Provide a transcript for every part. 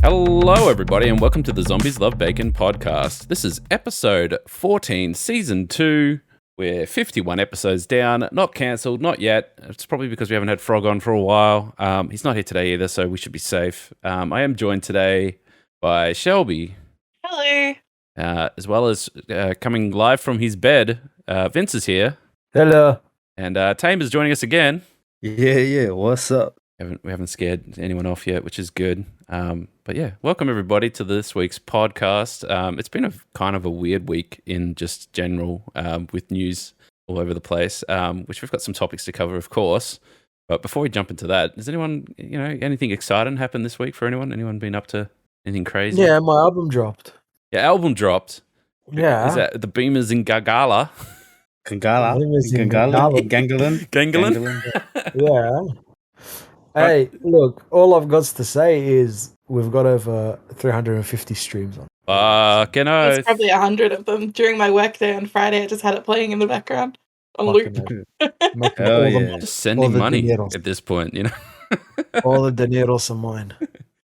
Hello, everybody, and welcome to the Zombies Love Bacon podcast. This is episode 14, season 2. We're 51 episodes down, not cancelled, not yet. It's probably because we haven't had Frog on for a while. He's not here today either, so we should be safe. I am joined today by Shelby. Hello. As well as coming live from his bed, Vince is here. Hello. And Tame is joining us again. Yeah. What's up? We haven't scared anyone off yet, which is good. But yeah, welcome everybody to this week's podcast. It's been a kind of a weird week in just general with news all over the place, which we've got some topics to cover, of course. But before we jump into that, does anyone, anything exciting happen this week for anyone? Anyone been up to anything crazy? Yeah, my album dropped. Your album dropped. Yeah. Is that the Beamers in Gangala? Gangalan. Yeah. Hey, look, all I've got to say is we've got over 350 streams on. Fucking oath. There's probably 100 of them. During my work day on Friday, I just had it playing in the background on loop. Just sending money at this point, All the dineros are mine.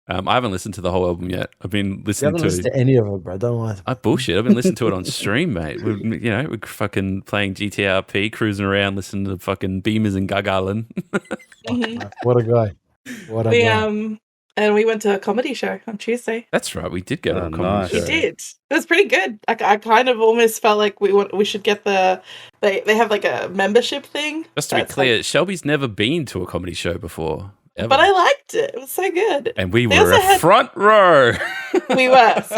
I haven't listened to the whole album yet. I've been listening You haven't listened to any of it, bro. Don't lie. Bullshit. I've been listening to it on stream, mate. We're fucking playing GTRP, cruising around, listening to fucking Beamers and Gagalan. What a guy. And we went to a comedy show on Tuesday. That's right. We did go to a comedy show. We did. It was pretty good. I kind of almost felt like we should get they have like a membership thing. Just to be clear, Shelby's never been to a comedy show before. Ever. But I liked it. It was so good. And we were front row. We were. So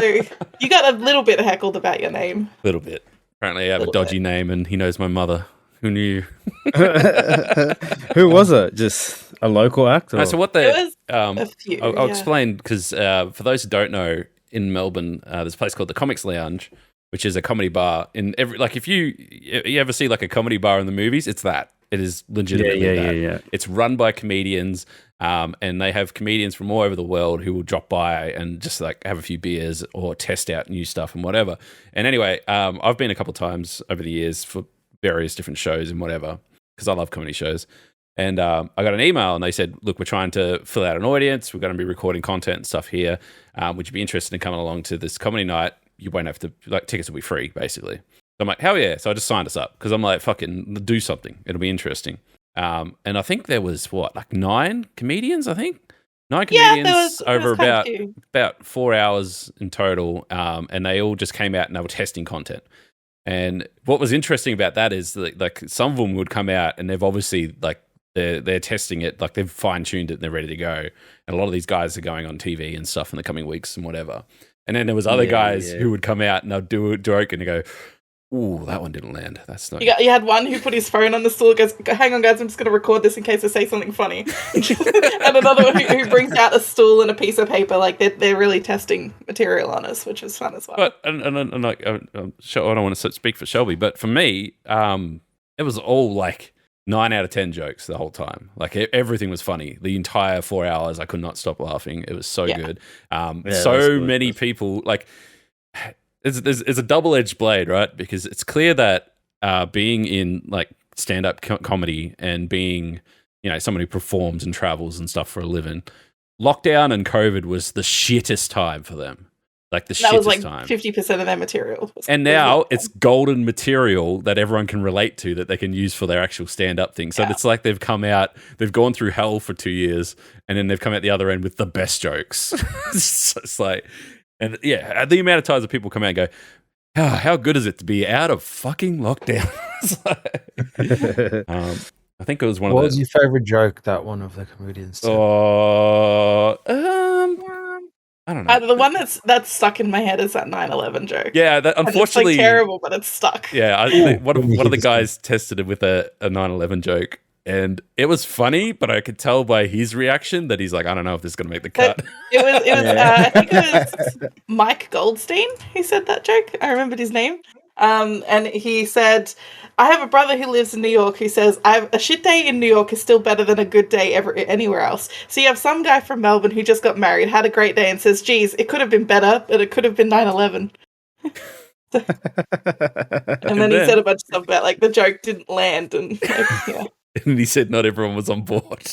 you got a little bit heckled about your name. A little bit. Apparently I have a dodgy name and he knows my mother. Who knew? Who was it? Just a local actor? No, so what they... It was a few, I'll explain, because for those who don't know, in Melbourne, there's a place called the Comics Lounge, which is a comedy bar. If you ever see like a comedy bar in the movies, it's that. It is legitimately that. Yeah. It's run by comedians, and they have comedians from all over the world who will drop by and just like have a few beers or test out new stuff and whatever. And anyway, I've been a couple of times over the years for various different shows and whatever, because I love comedy shows. And I got an email and they said, look, we're trying to fill out an audience. We're going to be recording content and stuff here. Would you be interested in coming along to this comedy night? You won't have to, tickets will be free, basically. I'm like, hell yeah. So I just signed us up because I'm like, fucking do something. It'll be interesting. And I think there was 9 comedians, I think? 9 comedians over about 4 hours in total. And they all just came out and they were testing content. And what was interesting about that is like some of them would come out and they've obviously they're testing it, like they've fine-tuned it and they're ready to go. And a lot of these guys are going on TV and stuff in the coming weeks and whatever. And then there was other guys who would come out and they'd do a joke and they go, ooh, that one didn't land. That's not. You had one who put his phone on the stool, goes, hang on, guys, I'm just going to record this in case I say something funny. And another one who brings out a stool and a piece of paper, like they're really testing material on us, which is fun as well. But I'm sure I don't want to speak for Shelby, but for me, it was all like 9 out of 10 jokes the whole time. Like everything was funny. The entire 4 hours, I could not stop laughing. It was so good. So many people like. It's a double-edged blade, right? Because it's clear that being in like stand-up comedy and being, someone who performs and travels and stuff for a living, lockdown and COVID was the shittest time for them. Like the shittest time. That was like 50% of their material. And now it's golden material that everyone can relate to that they can use for their actual stand-up thing. So it's like they've come out, they've gone through hell for 2 years, and then they've come out the other end with the best jokes. It's like... And yeah, the amount of times that people come out and go, how good is it to be out of fucking lockdown? I think it was one of the... What was your favorite joke that one of the comedians said? I don't know. The one that's stuck in my head is that 9/11 joke. Yeah, that unfortunately... It's like terrible, but it's stuck. Yeah, I think one of the guys tested it with a 9/11 joke. And it was funny, but I could tell by his reaction that he's like, I don't know if this is going to make the cut. It was I think it was Mike Goldstein who said that joke. I remembered his name. And he said, I have a brother who lives in New York who says, a shit day in New York is still better than a good day anywhere else. So you have some guy from Melbourne who just got married, had a great day, and says, geez, it could have been better, but it could have been 9/11. And then he said a bunch of stuff about like the joke didn't land and like, yeah. And he said not everyone was on board.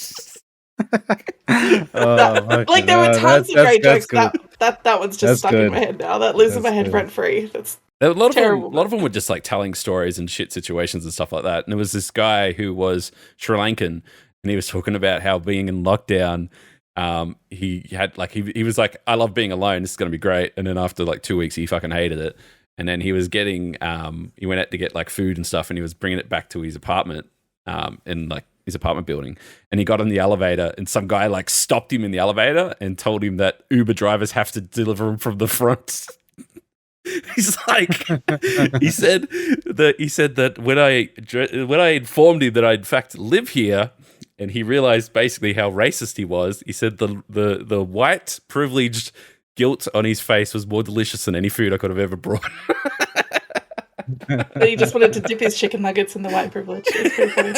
Like there were tons of great jokes. Good. That one's just stuck in my head now. That lives in my head rent free. That's a lot terrible. A lot of them were just like telling stories and shit situations and stuff like that. And there was this guy who was Sri Lankan, and he was talking about how being in lockdown, he had like he was like, I love being alone. This is gonna be great. And then after like 2 weeks, he fucking hated it. And then he was getting he went out to get like food and stuff, and he was bringing it back to his apartment in like his apartment building, and he got in the elevator, and some guy like stopped him in the elevator and told him that Uber drivers have to deliver him from the front. He's like, he said that when I informed him that I in fact live here, and he realized basically how racist he was, he said the white privileged guilt on his face was more delicious than any food I could have ever brought. He just wanted to dip his chicken nuggets in the white privilege. It was pretty funny.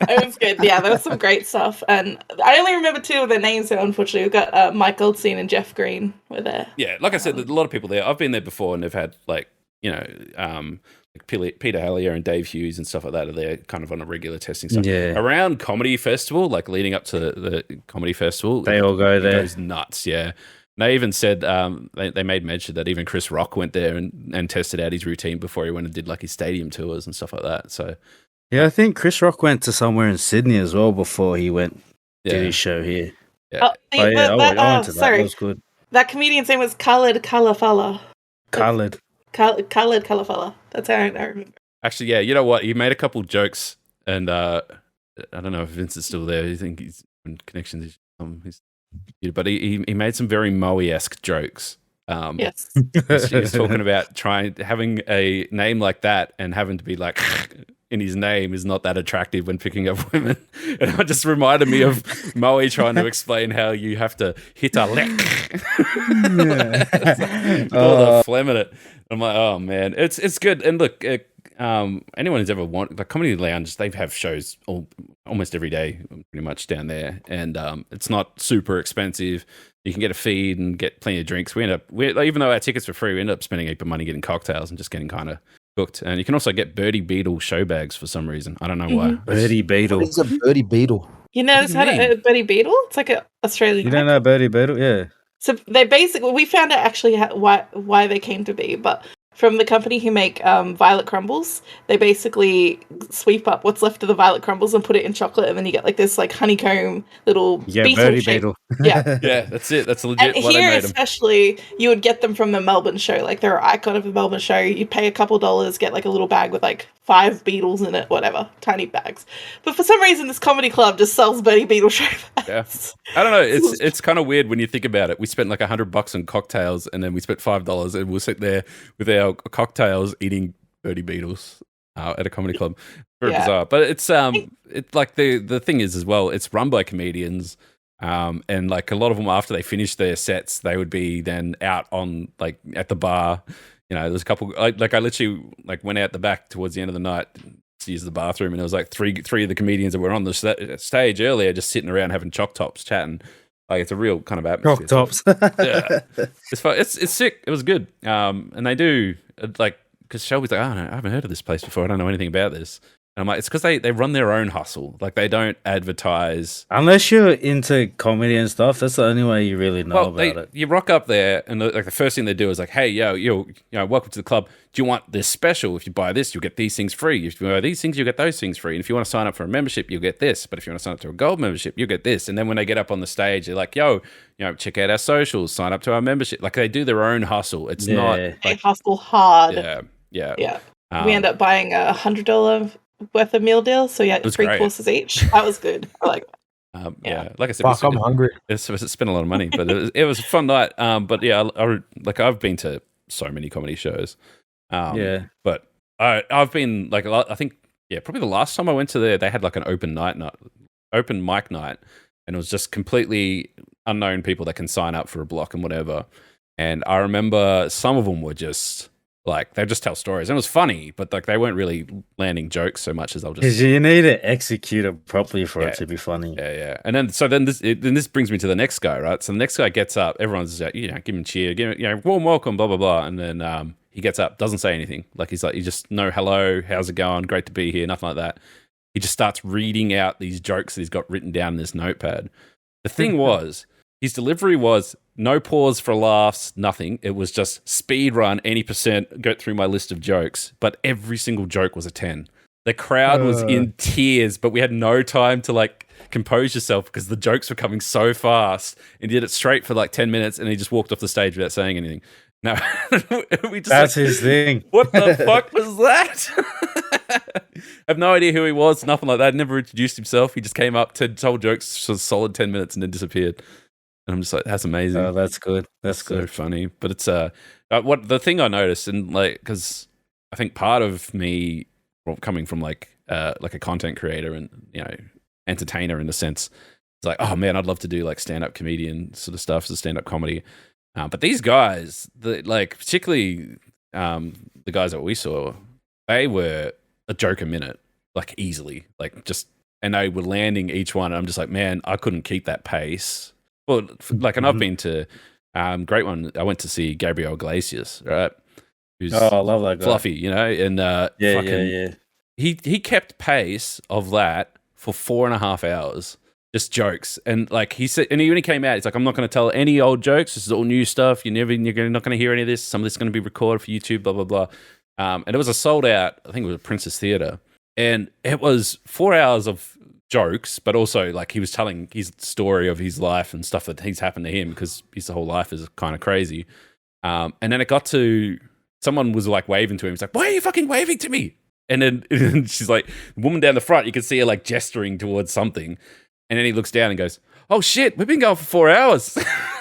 It was good. Yeah, there was some great stuff. And I only remember two of their names, so unfortunately. We've got Mike Goldstein and Jeff Green were there. Yeah, like I said, there's a lot of people there. I've been there before, and they've had, like, you know, like Peter Hallier and Dave Hughes and stuff like that are there kind of on a regular testing stuff. Yeah. Around Comedy Festival, like leading up to the Comedy Festival. They all go there. It goes nuts, yeah. They even said they made mention that even Chris Rock went there and tested out his routine before he went and did like his stadium tours and stuff like that. So yeah, I think Chris Rock went to somewhere in Sydney as well before he went to his show here. Yeah. I went to that. Sorry. That was good. That comedian's name was Khaled Kalafala. Khaled Kalafala. That's how I remember. Actually, yeah, you know what? He made a couple jokes, and I don't know if Vince is still there. I think he's in connections. But he made some very Moe-esque jokes. Yes. He was talking about having a name like that and having to be like in his name is not that attractive when picking up women. And it just reminded me of Moe trying to explain how you have to hit a lick. All the phlegm in it. I'm like, oh man, it's good. And look, anyone who's ever wanted the Comedy Lounge, they have shows almost every day, pretty much down there, and it's not super expensive. You can get a feed and get plenty of drinks. We even though our tickets were free, we end up spending a heap of money getting cocktails and just getting kind of cooked. And you can also get Birdie Beetle show bags for some reason. I don't know why. Birdie Beetle. What is a birdie beetle? You know, it's a Birdie Beetle. It's like an Australian. You don't know Birdie Beetle? Yeah. So they basically, we found out actually why they came to be, but from the company who make violet crumbles, they basically sweep up what's left of the violet crumbles and put it in chocolate, and then you get like this like honeycomb little Birdie Beetle. Yeah, yeah, that's it. That's legit. And here, especially, you would get them from the Melbourne show. Like they're an icon of the Melbourne show. You pay a couple $, get like a little bag with like 5 beetles in it, whatever, tiny bags. But for some reason, this comedy club just sells Birdie Beetle show bags. Yeah, I don't know. It's kind of weird when you think about it. We spent like $100 on cocktails, and then we spent $5, and we'll sit there with our cocktails eating Birdie Beetles at a comedy club. Very bizarre, but it's like the thing is as well. It's run by comedians. And like a lot of them, after they finished their sets, they would be then out on like at the bar. You know, there's a couple. I literally like went out the back towards the end of the night to use the bathroom, and there was like three of the comedians that were on the stage earlier, just sitting around having choc tops, chatting. Like it's a real kind of atmosphere. Choc tops. Yeah, it's fun. It's sick. It was good. And they do like because Shelby's like, oh no, I haven't heard of this place before. I don't know anything about this. And I'm like, it's because they run their own hustle. Like they don't advertise. Unless you're into comedy and stuff, that's the only way you really know about it. You rock up there, and like the first thing they do is like, hey, yo, welcome to the club. Do you want this special? If you buy this, you'll get these things free. If you buy these things, you'll get those things free. And if you want to sign up for a membership, you'll get this. But if you want to sign up to a gold membership, you'll get this. And then when they get up on the stage, they're like, yo, check out our socials, sign up to our membership. Like they do their own hustle. It's not like, they hustle hard. Yeah. We end up buying $100 worth of meal deal, so yeah, 3 courses each. That was good. I like that. Like I said, I'm hungry. It's spent a lot of money, but it was a fun night. But yeah, I've been to so many comedy shows. But I've been like, I think probably the last time I went to there, they had like an open mic night, and it was just completely unknown people that can sign up for a block and whatever. And I remember some of them were just. Like they just tell stories, and it was funny, but like they weren't really landing jokes so much as I'll just. Because you need to execute it properly for it to be funny. Yeah. And then this brings me to the next guy, right? So the next guy gets up, everyone's like, give him a cheer, give him, warm welcome, blah blah blah, and then he gets up, doesn't say anything, like he's like, you just know hello, how's it going, great to be here, nothing like that. he just starts reading out these jokes that he's got written down in this notepad. The thing was, his delivery was no pause for laughs, nothing. It was just speed run, any percent, go through my list of jokes. But every single joke was a 10. The crowd was in tears, but we had no time to like compose yourself because the jokes were coming so fast. And he did it straight for like 10 minutes and he just walked off the stage without saying anything. No, that's his thing. What the fuck was that? I have no idea who he was, nothing like that. Never introduced himself. He just came up, told jokes for a solid 10 minutes and then disappeared. And I'm just like, that's amazing. Oh, that's good. That's good. So funny. But it's what the thing I noticed, and like, because I think part of me coming from like a content creator and, you know, entertainer in a sense, it's like, oh man, I'd love to do like stand-up comedian sort of stuff, so stand-up comedy. But these guys, like particularly the guys that we saw, they were a joke a minute, like easily, like just, and they were landing each one. And I'm just like, man, I couldn't keep that pace. Well, like, and I've been to great one. I went to see Gabriel Iglesias, right? Who's I love that guy. Fluffy, you know, and yeah. He kept pace of that for 4.5 hours. Just jokes. And like he said, and when he came out, he's like, I'm not going to tell any old jokes. This is all new stuff. You're not going to hear any of this. Some of this is going to be recorded for YouTube, blah, blah, blah. And it was a sold out, I think it was a Princess Theatre. And it was 4 hours of jokes, but also like he was telling his story of his life and stuff that he's happened to him because his whole life is kind of crazy. And then it got to, someone was like waving to him. He's like, why are you fucking waving to me? And then she's like, the woman down the front, you can see her like gesturing towards something. And then he looks down and goes, oh shit, we've been going for 4 hours.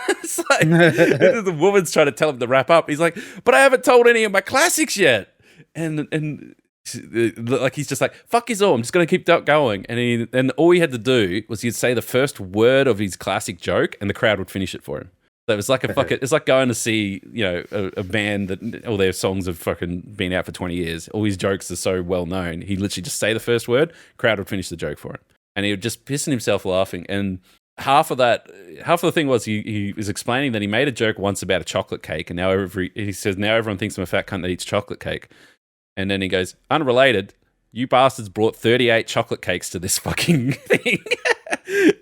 It's like, the woman's trying to tell him to wrap up. He's like, but I haven't told any of my classics yet. And like, he's just like, fuck his all, I'm just going to keep going. And all he had to do was he'd say the first word of his classic joke and the crowd would finish it for him. So it was like it's like going to see, you know, a band that all their songs have fucking been out for 20 years. All his jokes are so well known. He literally just say the first word, crowd would finish the joke for him. And he was just pissing himself laughing. And half of the thing was he was explaining that he made a joke once about a chocolate cake, and he says now everyone thinks I'm a fat cunt that eats chocolate cake. And then he goes, unrelated, you bastards brought 38 chocolate cakes to this fucking thing.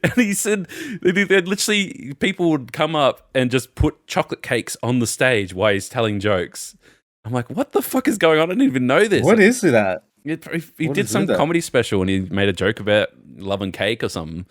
And he said that literally people would come up and just put chocolate cakes on the stage while he's telling jokes. I'm like, what the fuck is going on? I didn't even know this. What is that? He did some comedy special and he made a joke about loving cake or something.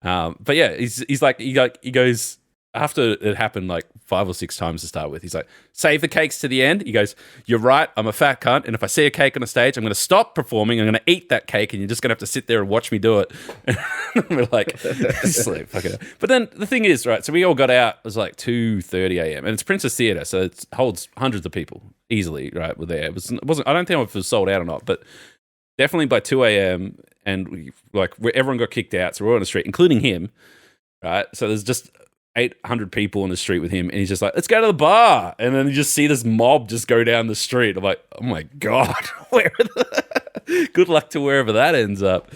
But yeah, he's like, he goes, after it happened like 5 or 6 times to start with, he's like, save the cakes to the end. He goes, you're right, I'm a fat cunt, and if I see a cake on a stage, I'm going to stop performing, I'm going to eat that cake, and you're just going to have to sit there and watch me do it. And we're like, fuck it. But then the thing is, right, so we all got out, it was like 2:30 a.m., and it's Princess Theatre, so it holds hundreds of people easily, right, we're there. It wasn't, I don't think it was sold out or not, but definitely by 2 a.m., and everyone got kicked out, so we're all on the street, including him, right? So there's just 800 people on the street with him, and he's just like, let's go to the bar. And then you just see this mob just go down the street. I'm like, oh my God, good luck to wherever that ends up.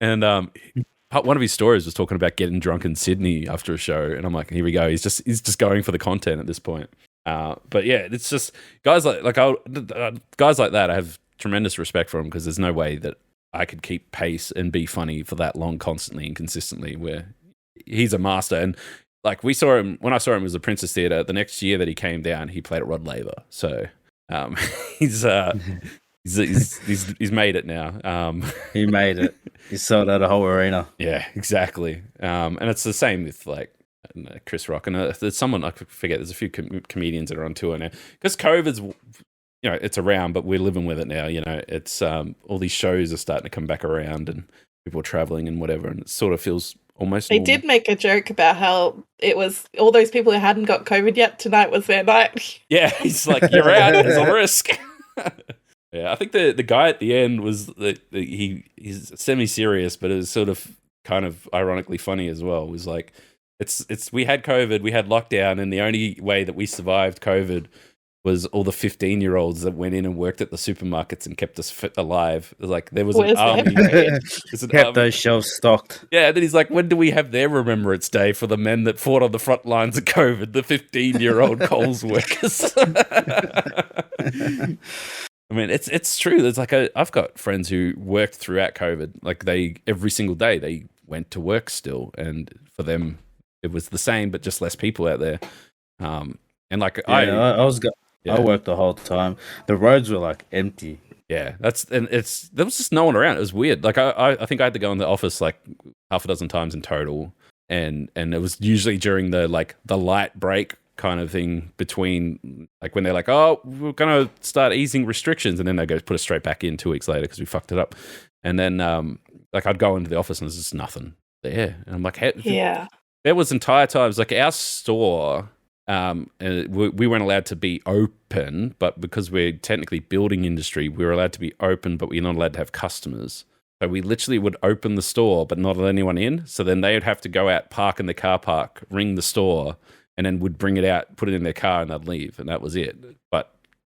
And one of his stories was talking about getting drunk in Sydney after a show. And I'm like, here we go. He's just going for the content at this point. But yeah, it's just guys like that. I have tremendous respect for him because there's no way that I could keep pace and be funny for that long, constantly and consistently, where he's a master. And like when I saw him, it was the Princess Theatre. The next year that he came down, he played at Rod Laver. So he's made it now. He made it. He sold out a whole arena. Yeah, exactly. And it's the same with like Chris Rock, and there's someone I forget. There's a few comedians that are on tour now because COVID's, you know, it's around, but we're living with it now. You know, it's all these shows are starting to come back around, and people are traveling and whatever, and it sort of feels almost. They did make a joke about how it was all those people who hadn't got COVID yet. Tonight was their night. Yeah, he's like, you're out. There's a risk. Yeah, I think the guy at the end was he's semi-serious, but it was sort of kind of ironically funny as well. It was like, it's we had COVID, we had lockdown, and the only way that we survived COVID was all the 15-year-olds that went in and worked at the supermarkets and kept us alive. It was like there was an army. Kept those shelves stocked. Yeah, and then he's like, when do we have their Remembrance Day for the men that fought on the front lines of COVID, the 15-year-old Coles workers? I mean, it's true. It's like I've got friends who worked throughout COVID. Like every single day they went to work still, and for them it was the same, but just less people out there. And like I worked the whole time. The roads were like empty. Yeah, there was just no one around. It was weird. Like I think I had to go in the office like half a dozen times in total, and it was usually during the light break kind of thing between like when they're like, oh, we're gonna start easing restrictions, and then they go put us straight back in 2 weeks later because we fucked it up. And then like I'd go into the office and there's just nothing there, and I'm like, hey, yeah. There was entire times like our store. We weren't allowed to be open, but because we're technically building industry, we were allowed to be open, but we're not allowed to have customers. So we literally would open the store, but not let anyone in. So then they would have to go out, park in the car park, ring the store, and then would bring it out, put it in their car, and they'd leave, and that was it. But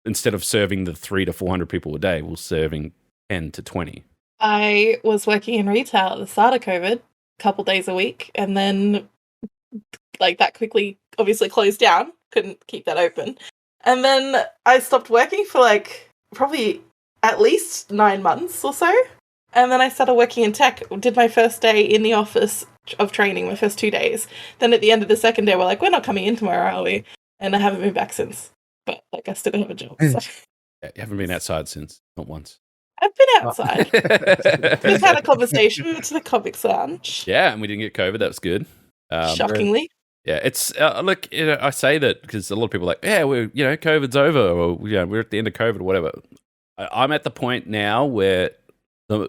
instead of serving the 300 to 400 people a day, we're serving 10 to 20. I was working in retail at the start of COVID, a couple days a week, and then like that quickly obviously closed down, couldn't keep that open. And then I stopped working for like probably at least 9 months or so. And then I started working in tech, did my first day in the office of training, my first 2 days. Then at the end of the second day, we're like, we're not coming in tomorrow, are we? And I haven't been back since. But like I still have a job. So. Yeah, you haven't been outside since, not once. I've been outside. We've had a conversation. We went to the Comics Lounge. Yeah, and we didn't get COVID. That was good. Shockingly. Yeah, it's look. I say that because a lot of people are like, yeah, we're COVID's over, or we're at the end of COVID or whatever. I'm at the point now where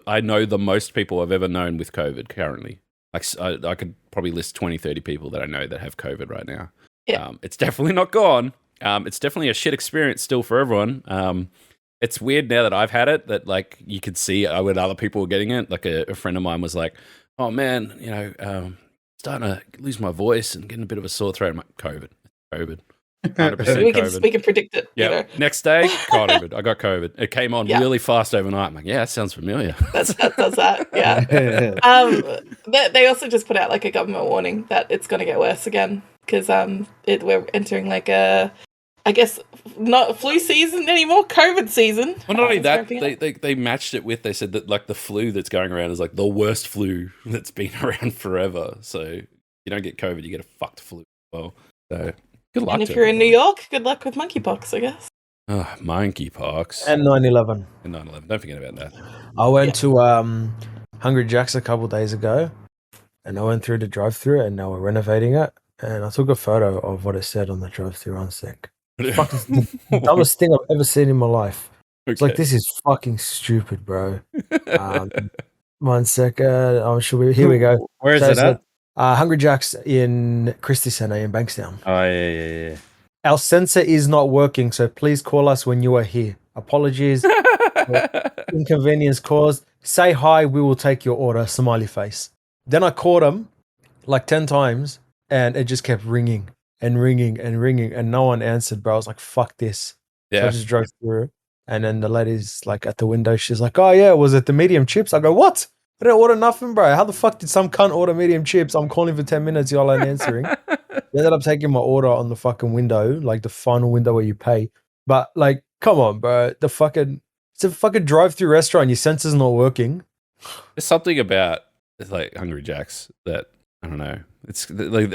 I know the most people I've ever known with COVID currently. Like I could probably list 20, 30 people that I know that have COVID right now. Yeah. It's definitely not gone. It's definitely a shit experience still for everyone. It's weird now that I've had it that like you could see when other people were getting it. Like a friend of mine was like, oh man, starting to lose my voice and getting a bit of a sore throat. I'm like, COVID. 100% COVID. We can predict it. Yeah. Next day, COVID. I got COVID. It came on really fast overnight. I'm like, yeah, that sounds familiar. That does that. Yeah. They also just put out like a government warning that it's going to get worse again because we're entering like I guess not flu season anymore, COVID season. Well, not only that, they matched it with, they said that like the flu that's going around is like the worst flu that's been around forever. So you don't get COVID, you get a fucked flu as well. So good luck. And if you're in New York, good luck with monkeypox, I guess. Oh, monkeypox. And 9/11. And 9/11. Don't forget about that. I went to Hungry Jack's a couple days ago, and I went through the drive-thru, and now we're renovating it. And I took a photo of what it said on the drive-thru on sec. Fucking the dumbest thing I've ever seen in my life. Okay. It's like, this is fucking stupid, bro. 1 second. Here we go. Where is it at? Hungry Jack's in Christie Centre in Bankstown. Oh, yeah. Our sensor is not working, so please call us when you are here. Apologies for inconvenience caused. Say hi, we will take your order. Smiley face. Then I called him like 10 times, and it just kept ringing. And ringing, and no one answered, bro. I was like, fuck this. Yeah. So I just drove through. And then the lady's like at the window. She's like, oh, yeah, was it the medium chips? I go, what? I didn't order nothing, bro. How the fuck did some cunt order medium chips? I'm calling for 10 minutes. Y'all ain't answering. They ended up taking my order on the fucking window, like the final window where you pay. But, like, come on, bro. It's a fucking drive-through restaurant. Your sensor's not working. There's something about like Hungry Jack's that, I don't know. It's like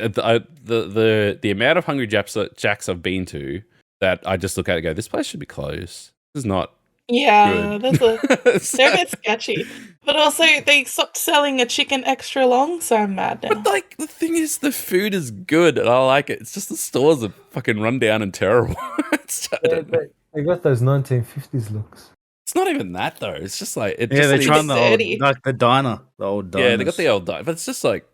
the amount of Hungry Jacks I've been to that I just look at it and go, this place should be closed. This is not good. They're a bit sketchy. But also, they stopped selling a chicken extra long, so I'm mad now. But like, the thing is, the food is good and I like it. It's just the stores are fucking run down and terrible. They got those 1950s looks. It's not even that though. It's just like they're trying the diner, the old diner. Yeah, they got the old diner, but it's just like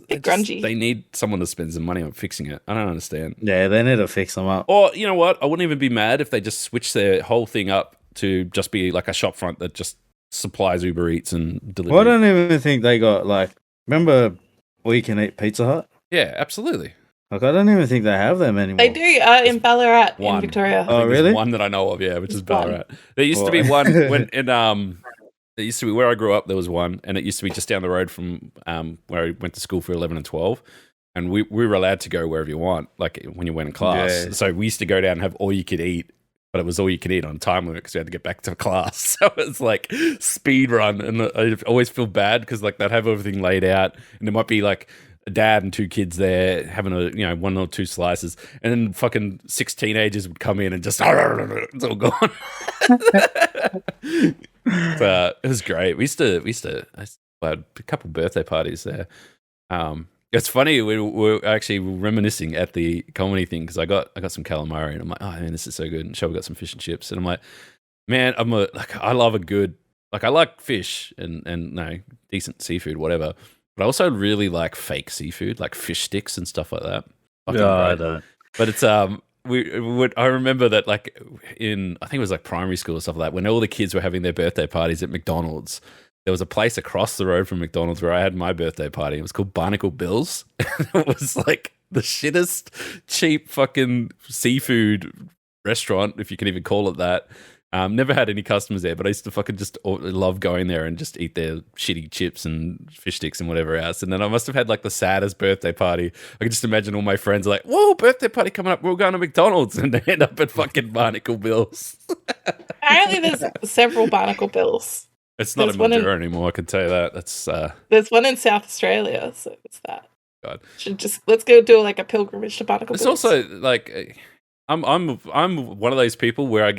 grungy. They need someone to spend some money on fixing it. I don't understand. Yeah, they need to fix them up. Or you know what? I wouldn't even be mad if they just switch their whole thing up to just be like a shop front that just supplies Uber Eats and delivery. Well, I don't even think they got like. Remember, we can eat Pizza Hut. Yeah, absolutely. Like, I don't even think they have them anymore. They do in Ballarat in Victoria. Oh, really? One that I know of, yeah, which is Ballarat. There used to be one it used to be where I grew up. There was one, and it used to be just down the road from where I went to school for 11 and 12. And we were allowed to go wherever you want, like when you went in class. Yeah. So we used to go down and have all you could eat but it was all you could eat on time limit because we had to get back to class. So it was like speed run, and I always feel bad because like they'd have everything laid out, and there might be like a dad and 2 kids there having a 1 or 2 slices, and then fucking 6 teenagers would come in and just it's all gone. But it was great. We used to I had a couple of birthday parties there. It's funny, we were actually reminiscing at the comedy thing because I got some calamari and I'm like, oh man, this is so good. And Shelby got some fish and chips, and I'm like, man, I love a good, like I like fish and decent seafood, whatever. But I also really like fake seafood, like fish sticks and stuff like that. I don't. But it's I remember that like in, I think it was like primary school or stuff like that, when all the kids were having their birthday parties at McDonald's, there was a place across the road from McDonald's where I had my birthday party. It was called Barnacle Bills. It was like the shittest, cheap fucking seafood restaurant, if you can even call it that. Never had any customers there, but I used to fucking just love going there and just eat their shitty chips and fish sticks and whatever else. And then I must have had like the saddest birthday party. I could just imagine all my friends like, whoa, birthday party coming up. We're going to McDonald's, and they end up at fucking Barnacle Bills. Apparently there's several Barnacle Bills. It's not in Mildura anymore, I can tell you that. That's there's one in South Australia, so it's that. God. Let's go do like a pilgrimage to Barnacle It's Bills. also like I'm one of those people where I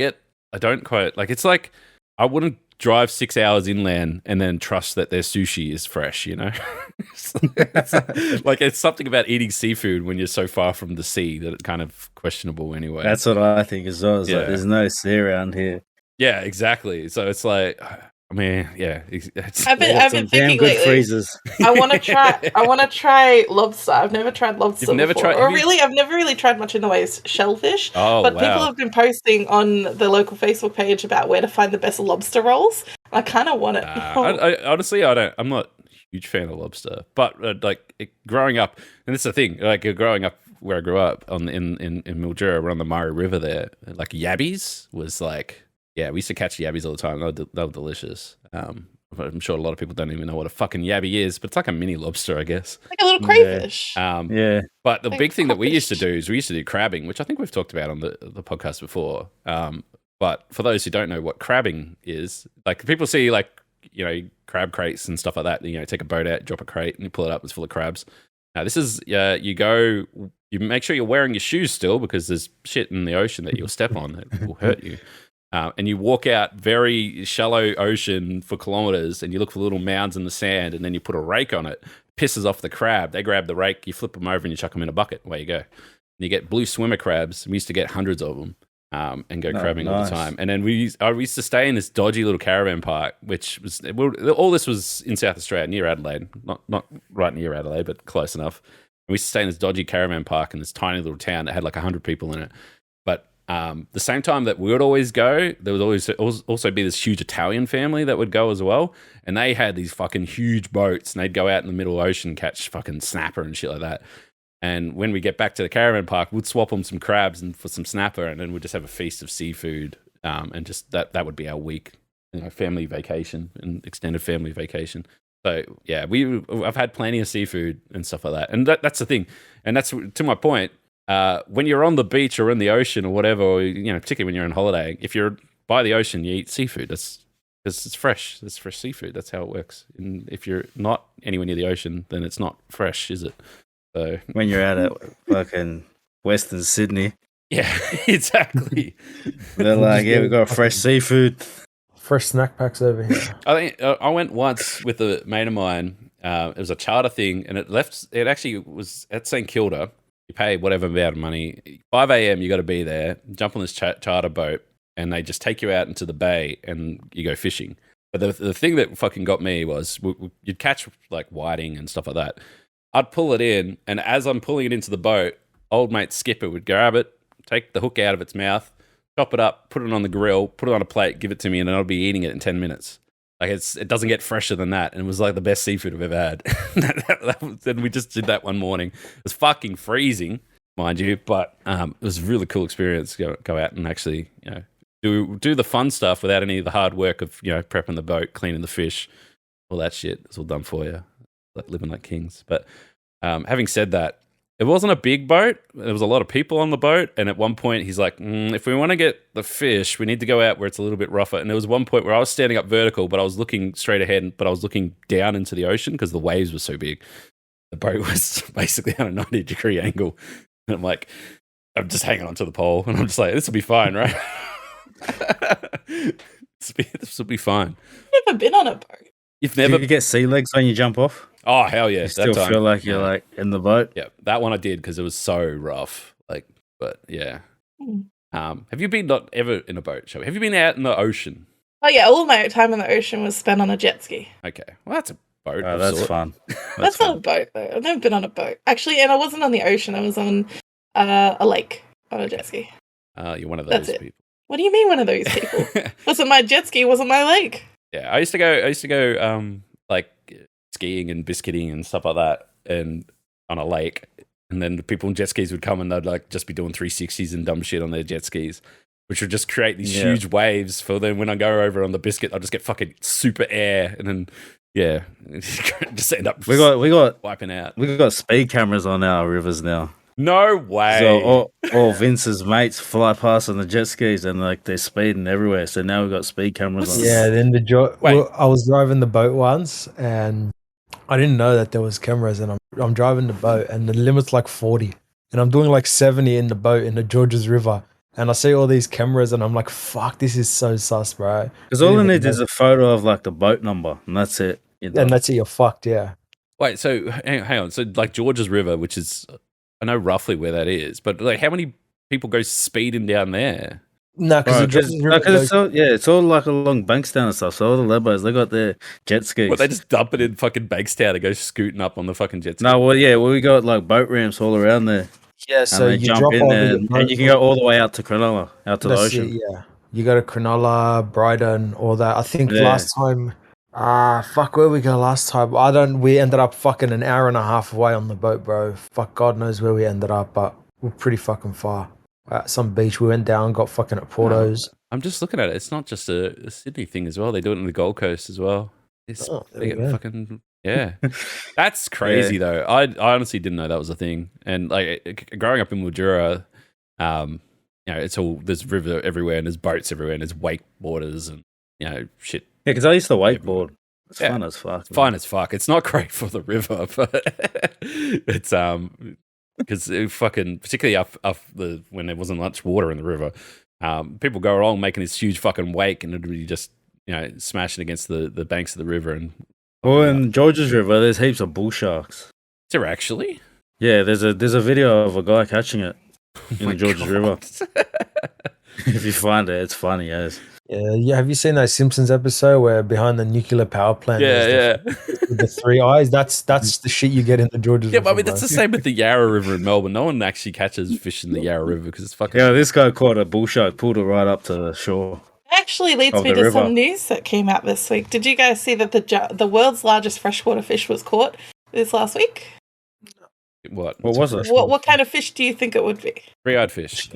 don't quite like, it's like I wouldn't drive 6 hours inland and then trust that their sushi is fresh, you know? It's something about eating seafood when you're so far from the sea that it's kind of questionable anyway. That's what I think as well. Like, there's no sea around here. Yeah, exactly. So it's like, I mean, yeah. I've been thinking good lately. freezers. I want to try lobster. I've never tried lobster. You've never before. tried? I've never really tried much in the way of shellfish. Oh, but wow. people have been posting on the local Facebook page about where to find the best lobster rolls. I kind of want it. Honestly, I'm not a huge fan of lobster, but growing up, and it's the thing, like growing up where I grew up in Mildura, around the Murray River there, like yabbies was like. Yeah, we used to catch yabbies all the time. They were delicious. I'm sure a lot of people don't even know what a fucking yabby is, but it's like a mini lobster, I guess. Like a little crayfish. Yeah. But the like big thing that we used to do is we used to do crabbing, which I think we've talked about on the podcast before. But for those who don't know what crabbing is, like people see like, crab crates and stuff like that. Take a boat out, drop a crate, and you pull it up, it's full of crabs. Now this is, you make sure you're wearing your shoes still because there's shit in the ocean that you'll step on that will hurt you. And you walk out very shallow ocean for kilometers and you look for little mounds in the sand and then you put a rake on it, pisses off the crab. They grab the rake, you flip them over and you chuck them in a bucket. Away you go. And you get blue swimmer crabs. We used to get hundreds of them and go crabbing all the time. And then we used to stay in this dodgy little caravan park, which was, all this was in South Australia, near Adelaide. Not right near Adelaide, but close enough. And we used to stay in this dodgy caravan park in this tiny little town that had like 100 people in it. The same time that we would always go, there would always also be this huge Italian family that would go as well. And they had these fucking huge boats and they'd go out in the middle of the ocean and catch fucking snapper and shit like that. And when we get back to the caravan park, we'd swap them some crabs and for some snapper and then we'd just have a feast of seafood. And just that would be our week, family vacation and extended family vacation. So yeah, I've had plenty of seafood and stuff like that. And that's the thing. And that's to my point. When you're on the beach or in the ocean or whatever, or, particularly when you're on holiday, if you're by the ocean, you eat seafood. That's because it's fresh. It's fresh seafood. That's how it works. And if you're not anywhere near the ocean, then it's not fresh, is it? So when you're out at fucking Western Sydney, yeah, exactly. They're like, yeah, we got fresh seafood, fresh snack packs over here. I think I went once with a mate of mine. It was a charter thing, and it actually was at St Kilda. You pay whatever amount of money. 5 a.m. you got to be there. Jump on this charter boat, and they just take you out into the bay, and you go fishing. But the thing that fucking got me was you'd catch like whiting and stuff like that. I'd pull it in, and as I'm pulling it into the boat, old mate Skipper would grab it, take the hook out of its mouth, chop it up, put it on the grill, put it on a plate, give it to me, and then I'd be eating it in 10 minutes. Like it doesn't get fresher than that, and it was like the best seafood I've ever had. And we just did that one morning. It was fucking freezing, mind you, but it was a really cool experience. Go out and actually, do the fun stuff without any of the hard work of prepping the boat, cleaning the fish, all that shit. It's all done for you, like living like kings. But having said that, it wasn't a big boat. There was a lot of people on the boat, and at one point he's like, if we want to get the fish, we need to go out where it's a little bit rougher. And there was one point where I was standing up vertical, but I was looking straight ahead, but I was looking down into the ocean because the waves were so big. The boat was basically on a 90-degree angle, and I'm like, I'm just hanging onto the pole, and I'm just like, this will be fine, right? This will be fine. I've never been on a boat. You've never Do you get sea legs when you jump off? Oh hell yeah! You still feel like you're like in the boat. Yeah, that one I did because it was so rough. Like, but yeah. Have you been not ever in a boat, Shelby? Have you been out in the ocean? Oh yeah, all my time in the ocean was spent on a jet ski. Okay, well that's a boat. Oh, that's fun. That's not a boat though. I've never been on a boat actually, and I wasn't on the ocean. I was on a lake on a jet ski. You're one of those people. What do you mean, one of those people? Wasn't my jet ski? Wasn't my lake? Yeah, I used to go like skiing and biscuiting and stuff like that, and on a lake. And then the people in jet skis would come and they'd like just be doing 360s and dumb shit on their jet skis, which would just create these huge waves. For then when I go over on the biscuit, I'll just get fucking super air, and then just end up we got wiping out. We got speed cameras on our rivers now. No way. So all Vince's mates fly past on the jet skis and like they're speeding everywhere. So now we've got speed cameras on. Yeah, then I was driving the boat once and I didn't know that there was cameras, and I'm driving the boat and the limit's like 40 and I'm doing like 70 in the boat in the Georges River, and I see all these cameras and I'm like, fuck, this is so sus, bro. Because all I need is a photo of like the boat number and that's it. And that's it, you're fucked, yeah. Wait, so hang on. So like Georges River, which is, I know roughly where that is, but like how many people go speeding down there? No, because it's all like along Bankstown and stuff. So all the Lebos, they got their jet skis. Well, they just dump it in fucking Bankstown and go scooting up on the fucking jet ski. No, we got like boat ramps all around there. Yeah, so you you jump in there and you can go all the way out to Cronulla, out to the ocean. Yeah, you go to Cronulla, Brighton, all that. I think last time, where we go last time? We ended up fucking an hour and a half away on the boat, bro. Fuck, God knows where we ended up, but we're pretty fucking far. At some beach, we went down, got fucking at Portos. I'm just looking at it. It's not just a Sydney thing as well. They do it on the Gold Coast as well. They get fucking That's crazy though. I honestly didn't know that was a thing. And like growing up in Mildura, it's all, there's river everywhere and there's boats everywhere and there's wakeboarders and shit. Yeah, because I used to wakeboard. It's fun as fuck. Fun as fuck. It's not great for the river, but it's because it fucking, particularly up when there wasn't much water in the river, people go along making this huge fucking wake and it'd be just smashing against the banks of the river. And in Georges River, there's heaps of bull sharks. Is there actually? Yeah, there's a video of a guy catching it in the Georges River. If you find it, it's funny as. Yeah, have you seen that Simpsons episode where behind the nuclear power plant? The three eyes. That's the shit you get in the Georges River. Yeah, but I mean that's the same with the Yarra River in Melbourne. No one actually catches fish in the Yarra River because it's fucking. Yeah, this guy caught a bull shark, pulled it right up to the shore. Actually leads me to some news that came out this week. Did you guys see that the world's largest freshwater fish was caught this last week? What was it? What kind of fish do you think it would be? Three-eyed fish.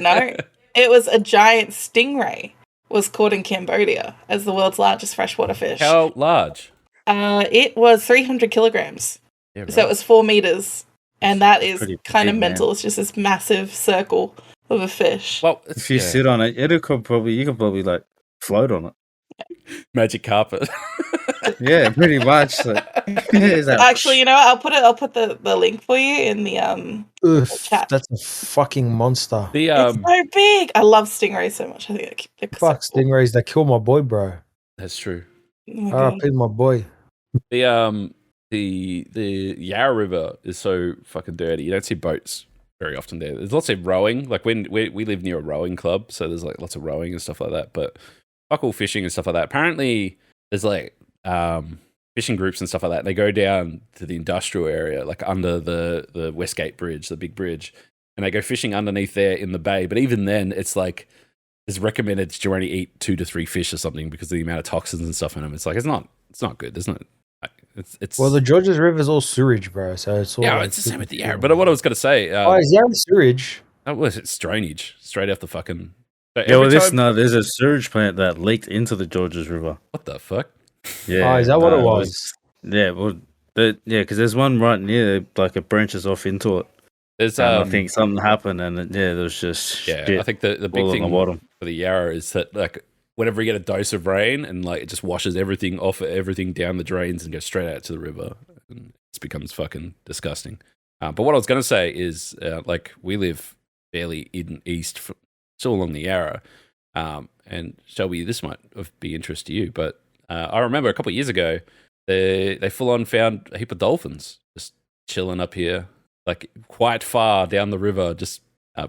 No, it was a giant stingray was caught in Cambodia as the world's largest freshwater fish. How large? It was 300 kilograms. Yeah, right. So it was 4 meters. And that is kind of mental. Man. It's just this massive circle of a fish. Well, if you sit on it, you could probably like float on it. Magic carpet. Yeah, pretty much. So. Actually, you know what? I'll put the link for you in the chat. That's a fucking monster. It's so big. I love stingrays so much. I think they're fuck so cool. Stingrays. They kill my boy, bro. That's true. R.I.P. my boy. The Yarra River is so fucking dirty. You don't see boats very often there. There's lots of rowing. Like when we live near a rowing club, so there's like lots of rowing and stuff like that. But fuck all fishing and stuff like that. Apparently, there's like fishing groups and stuff like that. They go down to the industrial area, like under the Westgate Bridge, the big bridge, and they go fishing underneath there in the bay. But even then, it's like it's recommended to only eat 2 to 3 fish or something because of the amount of toxins and stuff in them. It's like it's not good. There's not. It's well, the Georges River is all sewage, bro. So it's all it's the same with the Yarra. But what I was going to say, is Yarra sewage? Oh, well, it's drainage straight off the fucking. There's a sewage plant that leaked into the Georges River. What the fuck? Yeah. Is that what it was? Yeah. Well, because there's one right near, like it branches off into it. There's And I think something happened, and there was just shit I think the big all on thing the bottom. for the Yarra is that like whenever you get a dose of rain and like it just washes everything off, everything down the drains and goes straight out to the river, and it becomes fucking disgusting. But what I was going to say is like we live fairly in east, still along the Yarra, and Shelby, this might be interest to you, but I remember a couple of years ago they full on found a heap of dolphins just chilling up here, like quite far down the river, just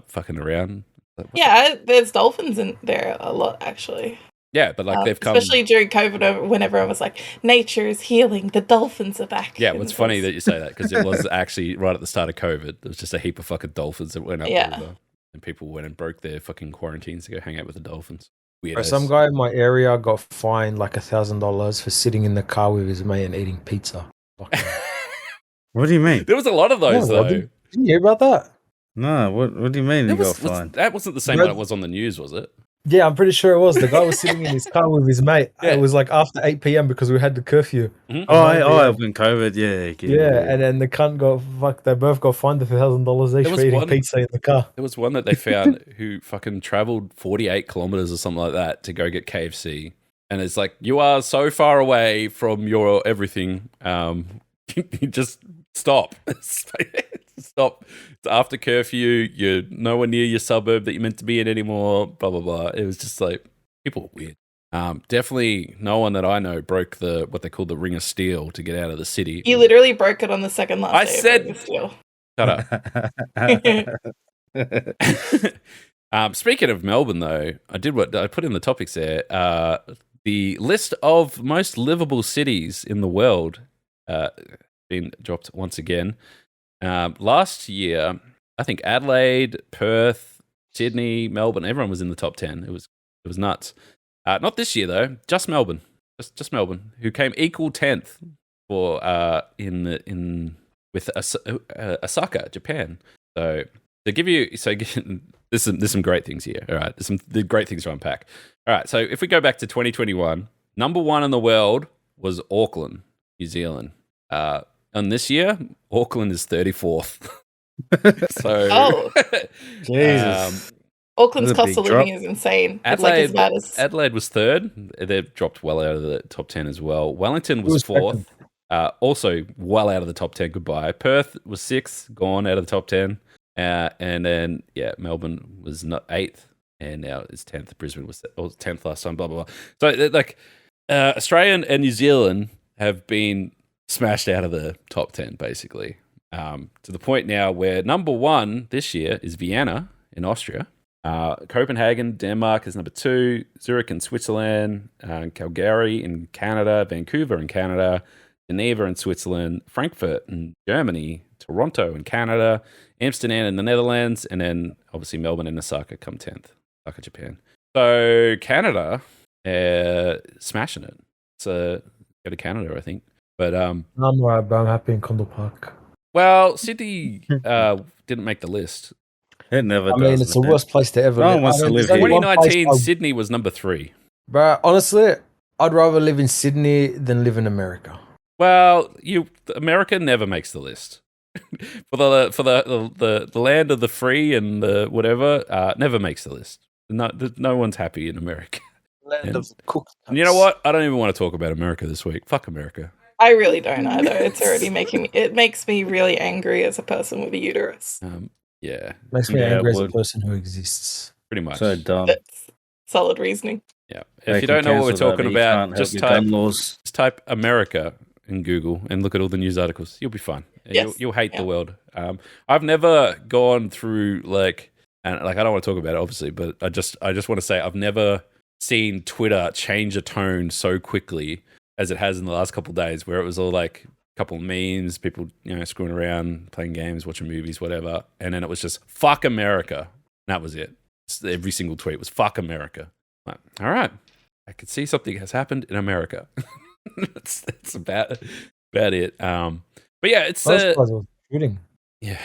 fucking around. Like, Yeah, there's dolphins in there a lot, actually. Yeah, but like they've come, especially during COVID, when everyone was like, "Nature is healing, the dolphins are back." Yeah, well, it's funny that you say that because it was actually right at the start of COVID. There was just a heap of fucking dolphins that went up the river, and people went and broke their fucking quarantines to go hang out with the dolphins. Weird. Some guy in my area got fined like $1,000 for sitting in the car with his mate and eating pizza. What do you mean? There was a lot of those though. Did you hear about that? No, what do you mean he got fined? That wasn't the same one that was on the news, was it? Yeah, I'm pretty sure it was. The guy was sitting in his car with his mate. Yeah. It was like after 8 p.m. because we had the curfew. Mm-hmm. When COVID, yeah. And then the cunt got fucked. They both got fined $1,000 each for eating pizza in the car. There was one that they found who fucking traveled 48 kilometers or something like that to go get KFC. And it's like, you are so far away from your everything. You just stop. Stop. It's after curfew. You're nowhere near your suburb that you're meant to be in anymore. Blah, blah, blah. It was just like, people are weird. Definitely no one that I know broke what they call the ring of steel to get out of the city. You literally broke it on the second last day. I said, of steel. Shut up. Speaking of Melbourne, though, I did what I put in the topics there. The list of most livable cities in the world been dropped once again. Last year, I think Adelaide, Perth, Sydney, Melbourne, everyone was in the top 10. It was nuts. Not this year though, just Melbourne, just Melbourne, who came equal 10th for with Osaka, Japan. So to give you, there's some great things here. All right, there's some great things to unpack. All right, so if we go back to 2021, number one in the world was Auckland, New Zealand. And this year, Auckland is 34th. So, Jesus. Auckland's cost of living is insane. Adelaide, it's like as bad as... Adelaide was third. They've dropped well out of the top 10 as well. Wellington was fourth. Also well out of the top 10. Goodbye. Perth was sixth, gone out of the top 10. And then, Melbourne was not eighth, and now it's 10th. Brisbane was 10th last time, blah, blah, blah. So, Australia and New Zealand have been smashed out of the top 10, basically. To the point now where number one this year is Vienna in Austria. Copenhagen, Denmark is number two. Zurich in Switzerland. Calgary in Canada. Vancouver in Canada. Geneva in Switzerland. Frankfurt in Germany. Toronto in Canada. Amsterdam in the Netherlands. And then, obviously, Melbourne and Osaka come 10th. Osaka, Japan. So, Canada, smashing it. So, go to Canada, I think. But I'm right, but I'm happy in Condell Park. Well, Sydney didn't make the list. It never does. I mean, it's the worst place to ever live. Wants to live here. 2019, Sydney was number 3. But honestly, I'd rather live in Sydney than live in America. Well, America never makes the list. for the land of the free and the whatever, never makes the list. No one's happy in America. Land of cooked. And you know what? I don't even want to talk about America this week. Fuck America. I really don't either. It's already makes me really angry as a person with a uterus. Yeah. Makes me angry as a person who exists. Pretty much. So dumb. That's solid reasoning. Yeah. If you don't know what we're talking about, just type America in Google and look at all the news articles. You'll be fine. Yes. You'll hate the world. I've never gone through and I don't want to talk about it obviously, but I just want to say I've never seen Twitter change a tone so quickly as it has in the last couple of days, where it was all like a couple of memes, people screwing around, playing games, watching movies, whatever, and then it was just fuck America. And that was it. Every single tweet was fuck America. Like, all right, I could see something has happened in America. that's about it. But yeah, it's shooting. Yeah.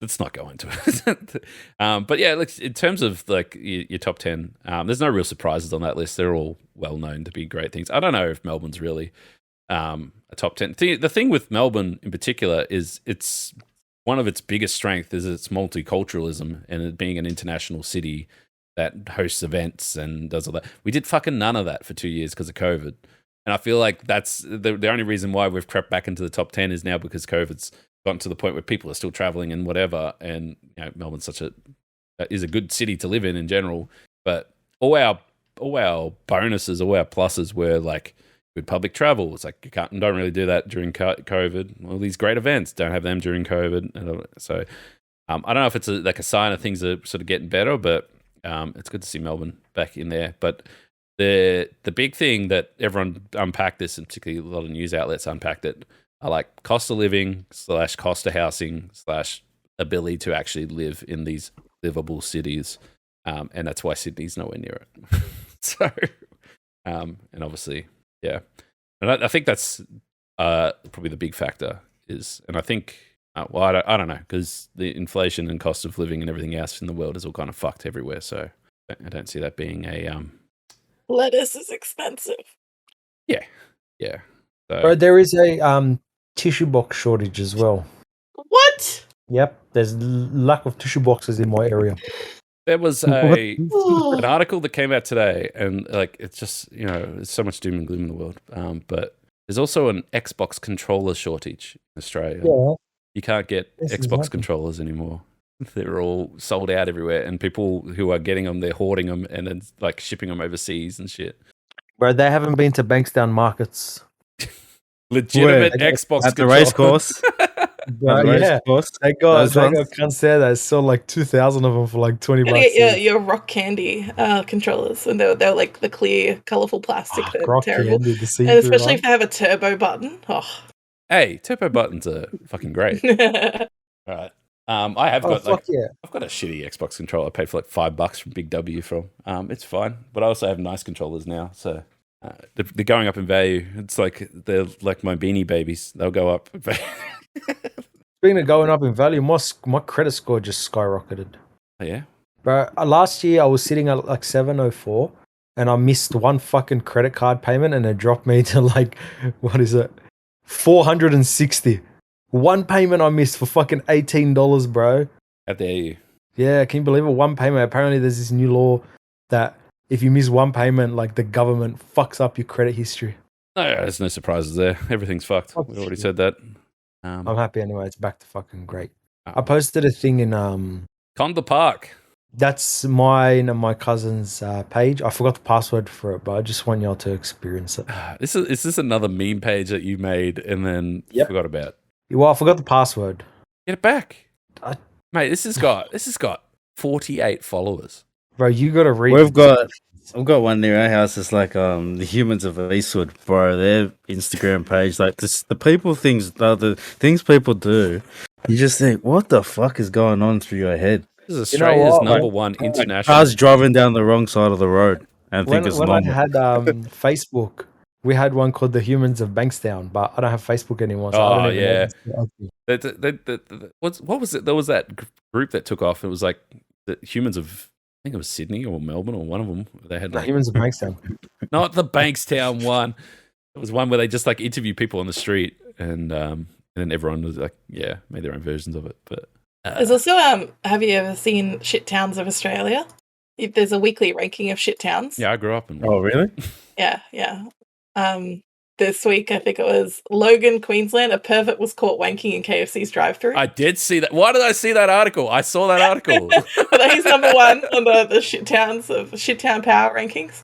Let's not go into it. But yeah, look, in terms of your top 10, there's no real surprises on that list. They're all well known to be great things. I don't know if Melbourne's really a top 10. The thing with Melbourne in particular is it's one of its biggest strengths is its multiculturalism and it being an international city that hosts events and does all that. We did fucking none of that for 2 years because of COVID. And I feel like that's the only reason why we've crept back into the top 10 is now because COVID's gotten to the point where people are still traveling and whatever. And Melbourne's is a good city to live in general. But all our bonuses, all our pluses were like good public travel. It's like you don't really do that during COVID. All these great events, don't have them during COVID. So I don't know if it's like a sign of things are sort of getting better, but it's good to see Melbourne back in there. But the big thing that everyone unpacked this, and particularly a lot of news outlets unpacked it, are like cost of living / cost of housing / ability to actually live in these livable cities. And that's why Sydney's nowhere near it. So, and obviously, yeah. And I think that's probably the big factor is, and I think, I don't know, because the inflation and cost of living and everything else in the world is all kind of fucked everywhere. So I don't see that being a... Lettuce is expensive. Yeah. So, Bro, there is a tissue box shortage as well. What? Yep, there's lack of tissue boxes in my area. there was an article that came out today, and like it's just there's so much doom and gloom in the world. But there's also an Xbox controller shortage in Australia. Yeah. You can't get Xbox controllers anymore. They're all sold out everywhere, and people who are getting them, they're hoarding them and then like shipping them overseas and shit. Bro, they haven't been to Bankstown markets. Legitimate Xbox at the race course. Bro, yeah, they got can't say that. It's sold like 2,000 of them for like $20. Get your rock candy controllers, and they're like the clear, colorful plastic. They're terrible, candy, and especially if they have a turbo button. Oh. Hey, turbo buttons are fucking great. Right. I have got I've got a shitty Xbox controller. I paid for like $5 from Big W from. It's fine, but I also have nice controllers now, so they're going up in value. It's like they're like my Beanie Babies. They'll go up. Speaking of going up in value, my credit score just skyrocketed. Oh yeah, bro. Last year I was sitting at like 704, and I missed one fucking credit card payment, and it dropped me to like what is it, 460. One payment I missed for fucking $18, bro. How dare you? Yeah, can you believe it? One payment. Apparently, there's this new law that if you miss one payment, like the government fucks up your credit history. No, there's no surprises there. Everything's fucked. We already said that. I'm happy anyway. It's back to fucking great. I posted a thing in Condor Park. That's mine and my cousin's page. I forgot the password for it, but I just want y'all to experience it. Is this another meme page that you made and then forgot about? Well, I forgot the password. Get it back, mate. This has got 48 followers. Bro, you got to read. I've got one near our house. It's like the Humans of Eastwood, bro. Their Instagram page, like this, the things people do. You just think, what the fuck is going on through your head? This is Australia's number one international. Cars driving down the wrong side of the road and think it's normal. When I had Facebook, we had one called the Humans of Bankstown, but I don't have Facebook anymore. So I don't even know. What was it? There was that group that took off. It was like the Humans of, I think it was Sydney or Melbourne or one of them. They had like, Humans of Bankstown. Not the Bankstown one. It was one where they just like interview people on the street, and then everyone was like, made their own versions of it. But there's also have you ever seen Shit Towns of Australia? There's a weekly ranking of shit towns. Yeah, I grew up in. Oh, really? Yeah. This week, I think it was Logan, Queensland. A pervert was caught wanking in KFC's drive-thru. I did see that. Why did I see that article? I saw that article. But he's number one on the shit towns of shit town power rankings.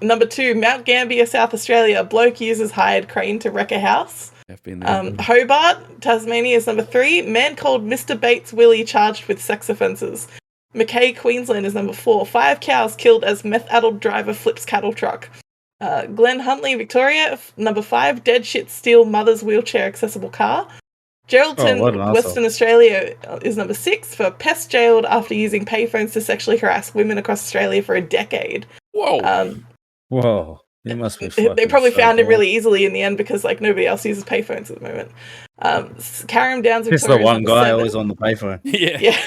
Number 2, Mount Gambier, South Australia. A bloke uses hired crane to wreck a house. I've been there. Hobart, Tasmania is number 3. Man called Mr. Bates Willie charged with sex offences. Mackay, Queensland is number 4. 5 cows killed as meth-addled driver flips cattle truck. Glen Huntly, Victoria, number 5. Dead shit steal mother's wheelchair accessible car. Geraldton, Western Australia is number 6 for pest jailed after using payphones to sexually harass women across Australia for a decade. Whoa. Whoa. It must be they probably found it really easily in the end because like nobody else uses payphones at the moment. Carrum Downs, Victoria. It's the one guy always on the payphone. Yeah.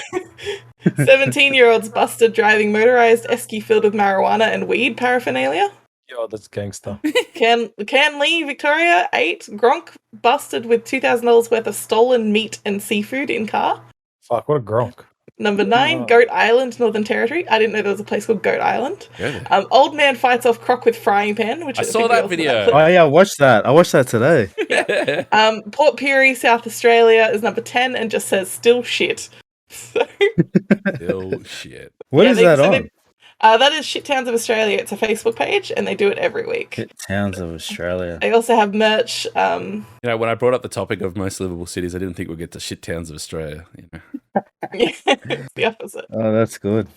17-year-olds busted driving motorised esky filled with marijuana and weed paraphernalia. Yo, that's gangster. Can Lee, Victoria, 8. Gronk busted with $2,000 worth of stolen meat and seafood in car. Fuck, what a gronk. Number 9, Oh. Goat Island, Northern Territory. I didn't know there was a place called Goat Island. Yeah. Old man fights off croc with frying pan, which I is saw that video. Oh yeah, I watched that. I watched that today. Port Pirie, South Australia is number 10 and just says still shit. So, Still shit. What is that so on? that is Shit Towns of Australia. It's a Facebook page and they do it every week. Shit Towns of Australia. They also have merch. You know, when I brought up the topic of most livable cities, I didn't think we'd get to shit towns of Australia. You know. It's the opposite. Oh, that's good.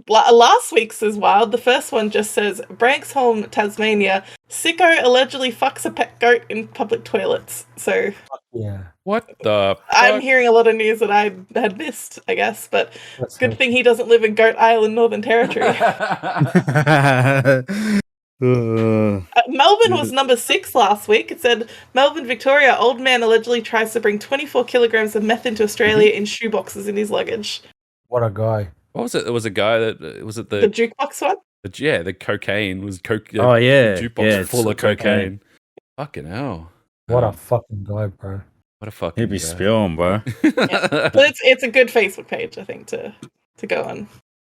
Last week's is wild. The first one just says Branksholm, Tasmania. Sicko allegedly fucks a pet goat in public toilets. So Yeah. What the fuck? I'm hearing a lot of news that I had missed, I guess. But That's good thing he doesn't live in Goat Island, Northern Territory. Melbourne was number 6 last week. It said Melbourne, Victoria. Old man allegedly tries to bring 24 kilograms of meth into Australia in shoeboxes in his luggage. What a guy. What was it? There was a guy that was it The the jukebox one. the cocaine was Oh yeah, the jukebox yeah, full of it's cocaine. cocaine. Fucking hell! What a fucking guy, bro. what a fucking He'd be guy. spewing, bro. But it's a good Facebook page, I think, to go on.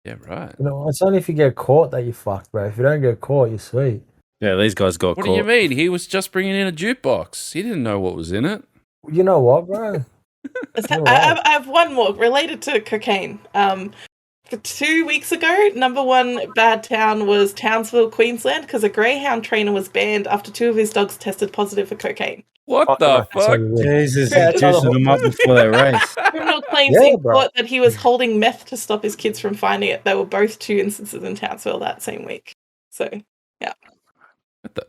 Yeah, right. You know, it's only if you get caught that you fucked, bro. If you don't get caught, you're sweet. Yeah, these guys got What caught. do you mean? He was just bringing in a jukebox. He didn't know what was in it. You know what, bro? I have one more related to cocaine. 2 weeks ago, number 1 bad town was Townsville, Queensland, because a greyhound trainer was banned after 2 of his dogs tested positive for cocaine. What Fuck, the bro. fuck? Jesus, Yeah, he's juicing them up before they race. Criminal claims Yeah, in bro. court that he was holding meth to stop his kids from finding it. They were both 2 instances in Townsville that same week. So,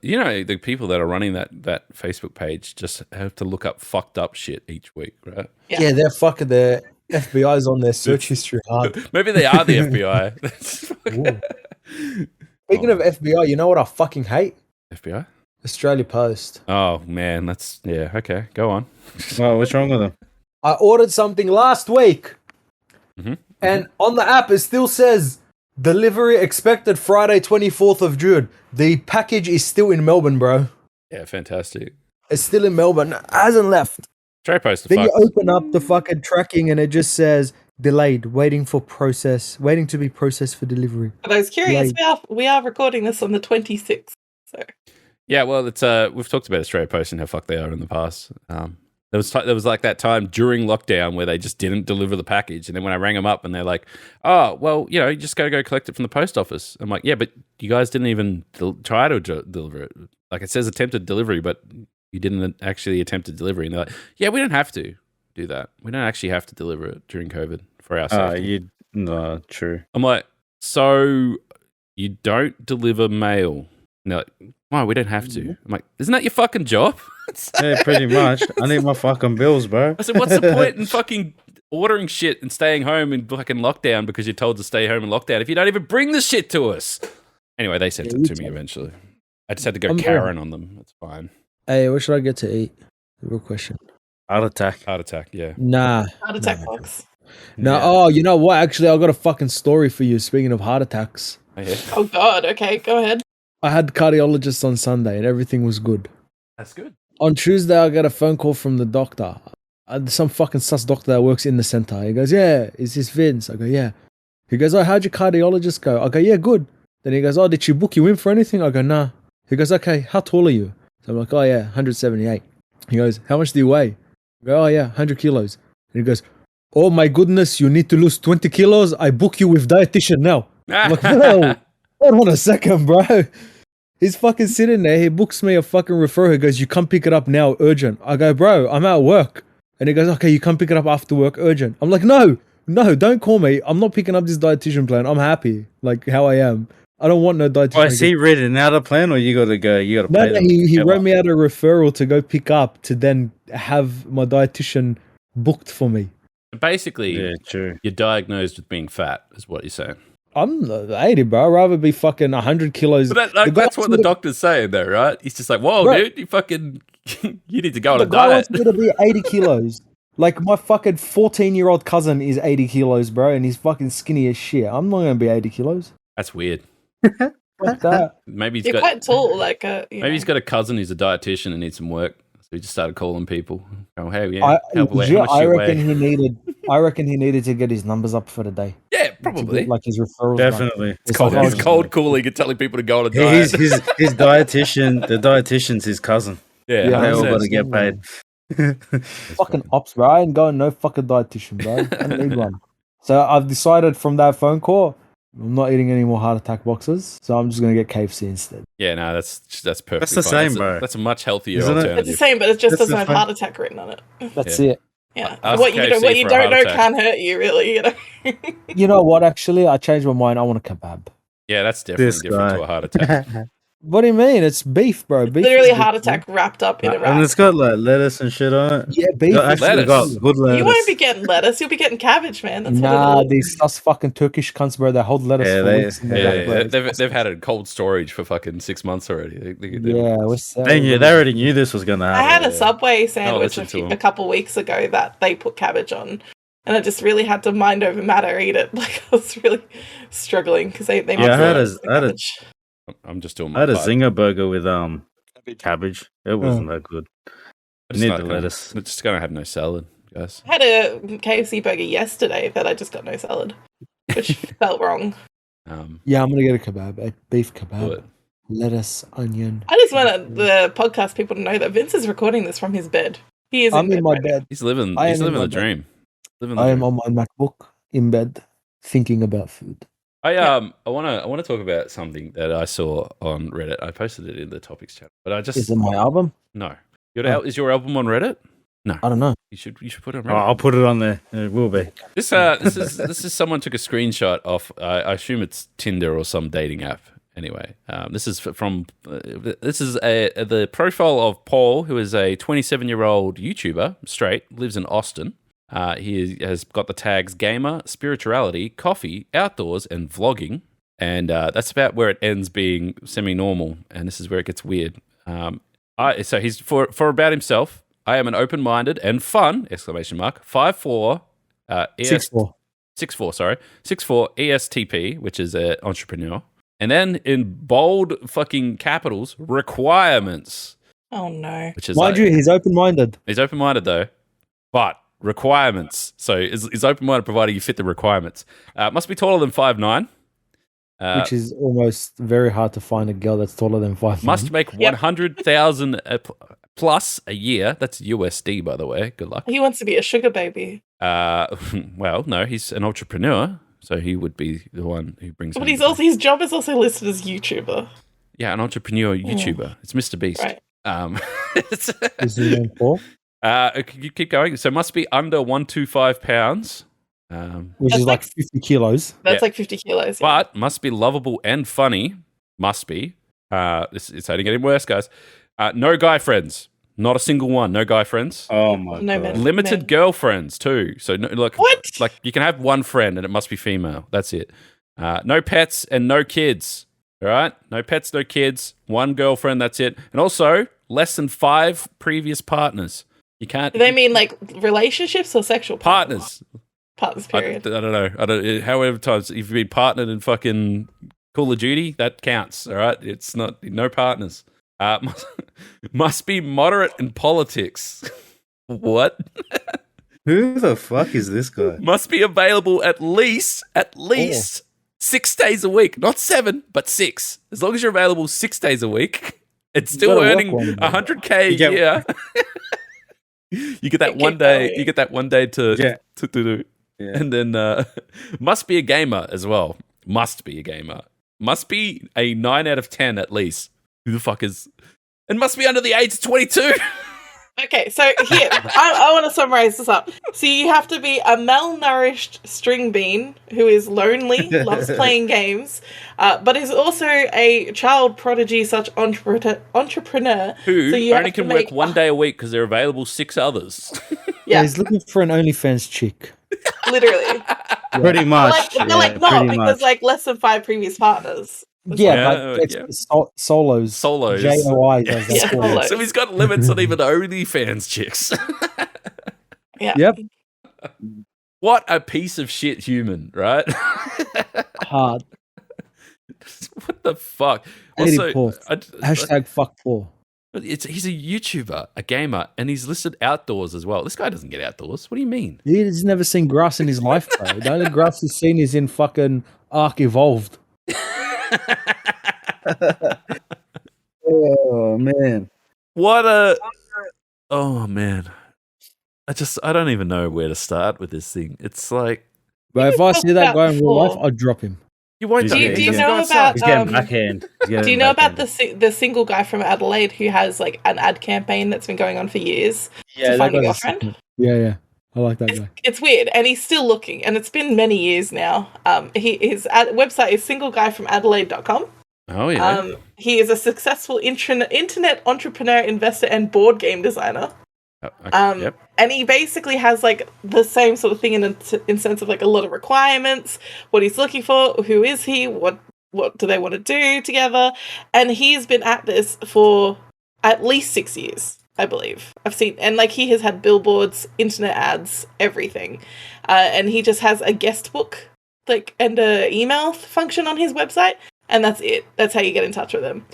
You know, the people that are running that Facebook page just have to look up fucked up shit each week, right? Yeah. Yeah, they're fucking the FBI's on their search history hard. Maybe they are the FBI. Ooh. Speaking of FBI, you know what I fucking hate? FBI? Australia Post. Oh man, that's yeah. Okay, go on. Oh, what's wrong with them? I ordered something last week, Mhm. and on the app it still says delivery expected Friday, 24th of June. The package is still in Melbourne, bro. Yeah, fantastic. It's still in Melbourne. It hasn't left. Trade post. Then you Fuck. open up the fucking tracking and it just says delayed, waiting to be processed for delivery. for those curious, we are recording this on the 26th. So, Yeah, well, it's we've talked about Australia Post and how fucked they are in the past. There was like that time during lockdown where they just didn't deliver the package, and then when I rang them up and they're like, "Oh, well, you know, you just got to go collect it from the post office." I'm like, "Yeah, but you guys didn't even try to deliver it. Like it says attempted delivery, but you didn't actually attempt to delivery." And they're like, "Yeah, we don't have to do that. We don't actually have to deliver it during COVID for our safety." No, true. I'm like, "So you don't deliver mail?" And they're like, "Why? We don't have to." I'm like, "Isn't that your fucking job?" Yeah, pretty much. I need my fucking bills, bro. I said, "What's the point in fucking ordering shit and staying home in fucking lockdown because you're told to stay home in lockdown if you don't even bring the shit to us?" Anyway, they sent it to me eventually. I just had to go Karen on them. It's fine. Hey, what should I get to eat? Real question. Heart attack. Heart attack, yeah. Nah. heart attack box. No. Yeah. Oh, you know what? Actually, I got a fucking story for you. Speaking of heart attacks, Oh, yeah. Oh, God. Okay, go ahead. I had cardiologist on Sunday and everything was good. That's good. On Tuesday, I got a phone call from the doctor. Some fucking sus doctor that works in the center. He goes, "Yeah, is this Vince?" I go, "Yeah." He goes, "Oh, how'd your cardiologist go?" I go, "Yeah, good." Then he goes, "Oh, did she book you in for anything?" I go, "Nah." He goes, "Okay, how tall are you?" So I'm like, "Oh, yeah, 178. He goes, "How much do you weigh?" I go, "Oh, yeah, 100 kilos. And he goes, "Oh, my goodness, you need to lose 20 kilos. I book you with dietitian now." I'm like, "No, hold on a second, bro." He's fucking sitting there. He books me a fucking referral. He goes, "You come pick it up now, urgent." I go, "Bro, I'm at work." And he goes, "Okay, you come pick it up after work, urgent." I'm like, no, don't call me. I'm not picking up this dietitian plan. I'm happy, like how I am. I don't want no dietitian. Oh, is he written out a plan, or you gotta go? You gotta pay No, them. he wrote me out a referral to go pick up to then have my dietitian booked for me. Basically, Yeah, true. you're diagnosed with being fat, is what you're saying. I'm 80, bro. I'd rather be fucking 100 kilos. But The guy that's what the wants me doctor's saying, though, right? He's just like, "Whoa, Bro. dude, you fucking, you need to go on The a guy diet." wants me to be 80 kilos. Like my fucking 14-year-old cousin is 80 kilos, bro, and he's fucking skinny as shit. I'm not gonna be 80 kilos. That's weird. Fuck that. Maybe he's You're got quite tall, like maybe he's got a cousin who's a dietitian and needs some work. So he just started calling people. Oh, hey, yeah, I, help away. legit, How much do I you reckon weigh? he needed. I reckon he needed to get his numbers up for the day. Yeah, To probably. get, like his referrals. done. Definitely. It's Cold, like, he's oh, cold calling and telling people to go on a diet. His dietitian. The dietitian's his cousin. yeah, Yeah, They all got 100%. to get paid. fucking ops, bro. I ain't going no fucking dietitian, bro. I don't need one. So I've decided from that phone call, I'm not eating any more heart attack boxes. So I'm just gonna get KFC instead. Yeah, no, that's perfectly That's the fine. same, bro. That's a much healthier Isn't it? alternative. It's the same, but it just That's doesn't the have fun- heart attack written on it. That's Yeah. it. Yeah, Ask what you KFC don't for a heart know attack. can hurt you, really. You know. You know what? Actually, I changed my mind. I want a kebab. Yeah, that's definitely This different guy. to a heart attack. What do you mean? It's beef, bro. Beef Literally is a heart good, attack wrapped up in a And wrap. it's got like lettuce and shit on it. Yeah, beef. Got- is Actually, lettuce. got good lettuce. You won't be getting lettuce. You'll be getting cabbage, man. That's Nah, what it is. these sus fucking Turkish cunts, bro. They hold lettuce Yeah, for they- weeks. in Yeah, their wrap, bro. yeah. It's They've had it in cold storage for fucking 6 months already. Yeah, we're They already knew this was gonna I happen. had a Subway sandwich listen to 'em. a couple weeks ago that they put cabbage on, and I just really had to mind over matter eat it. Like I was really struggling because they Yeah, I had must a- I had a- cabbage. I'm just doing I my had a part. zinger burger with cabbage. It wasn't that good. It's Need not the gonna- lettuce. It's just gonna have no salad, guys. I had a KFC burger yesterday that I just got no salad, which felt wrong. Yeah, I'm gonna get a kebab, a beef Do kebab, it. lettuce, onion. I just wanted the podcast people to know that Vince is recording this from his bed. He is I'm in my right now. bed. He's living. I He's am in living my the bed. dream. Living the I am dream. on my MacBook in bed, thinking about food. I wanna talk about something that I saw on Reddit. I posted it in the topics channel, but I just Is it my album? no. Oh. Is your album on Reddit? No, I don't know. you should put it on Oh, Reddit. I'll put it on there. It will be. This is someone took a screenshot of. I assume it's Tinder or some dating app. Anyway, this is from the profile of Paul, who is a 27-year-old YouTuber, straight, lives in Austin. He has got the tags gamer, spirituality, coffee, outdoors, and vlogging. And that's about where it ends being semi-normal. And this is where it gets weird. So he's for about himself. I am an open-minded and fun ! 5'4", 6'4". 6'4", ESTP, which is an entrepreneur. And then in bold fucking capitals, requirements, Oh no. which is Mind like, you, he's open-minded. he's open-minded though, but requirements. So is open-minded provided you fit the requirements. Must be taller than 5'9". Which is almost very hard to find a girl that's taller than 5'9". Must make 100,000 plus a year. That's USD, by the way. Good luck. He wants to be a sugar baby. Well, no, he's an entrepreneur, so he would be the one who brings. But home he's the- also his job is also listed as YouTuber. yeah, an entrepreneur YouTuber. It's Mr. Beast. Right. It's- Is he named Paul? you keep going. So must be under 125 pounds. Which That's is like 50 kilos. That's Yeah. like 50 kilos. Yeah. But must be lovable and funny. Must be. It's only getting worse, guys. No guy friends. Not a single one. No guy friends. Oh my No, god. man. Limited girlfriends too. So no, What? Like you can have one friend and it must be female. That's it. No pets and no kids. All right. No pets, no kids. One girlfriend. That's it. And also less than 5 previous partners. You can't. Do they mean like relationships or sexual partners? Partners, I period. don't know. However times if you've been partnered in fucking Call of Duty, that counts. All right. It's not no partners. Must be moderate in politics. What? Who the fuck is this guy? Must be available at least 6 days a week. Not 7, but 6. As long as you're available 6 days a week, it's still gotta work earning one day. 100K a You get- year. You get that Keep one day. going. You get that one day to Yeah. to do. Yeah. And then must be a gamer as well. Must be a gamer. Must be a 9 out of 10 at least. Who the fuck is? And must be under the age of 22. Okay, so here, I want to summarize this up. So you have to be a malnourished string bean who is lonely, loves playing games, but is also a child prodigy such entrepreneur. Who So you only have to can make- work one day a week because they're available 6 others. Yeah, Yeah, he's looking for an OnlyFans chick. literally. Pretty much. But yeah, like not pretty because much. like less than 5 previous partners. Yeah, Yeah, but it's yeah. solos. Solos. JOIs, Yeah. as they're Yeah, called. solos. So he's got limits on even OnlyFans chicks. Yeah. Yep. What a piece of shit human, right? Hard. What the fuck? Eddie Also, Paul. Hashtag fuck Paul. he's a YouTuber, a gamer, and he's listed outdoors as well. This guy doesn't get outdoors. What do you mean? He's never seen grass in his life, bro. The only grass he's seen is in fucking Ark Evolved. Oh man. Oh man. I don't even know where to start with this thing. It's like, But if I see that guy in real before. life, I'd drop him. you won't Do you doesn't know go outside. about He's getting backhand. do you know about the single guy from Adelaide who has like an ad campaign that's been going on for years to find a girlfriend? Yeah. I like that guy. It's weird, and he's still looking, and it's been many years now. His website is singleguyfromadelaide.com. Oh yeah. He is a successful internet entrepreneur, investor, and board game designer. Yep. And he basically has like the same sort of thing in sense of like a lot of requirements, what he's looking for, who is he, what do they want to do together, and he's been at this for at least 6 years, I believe. I've seen, and like he has had billboards, internet ads, everything, and he just has a guest book like and a email function on his website, and that's it. That's how you get in touch with him.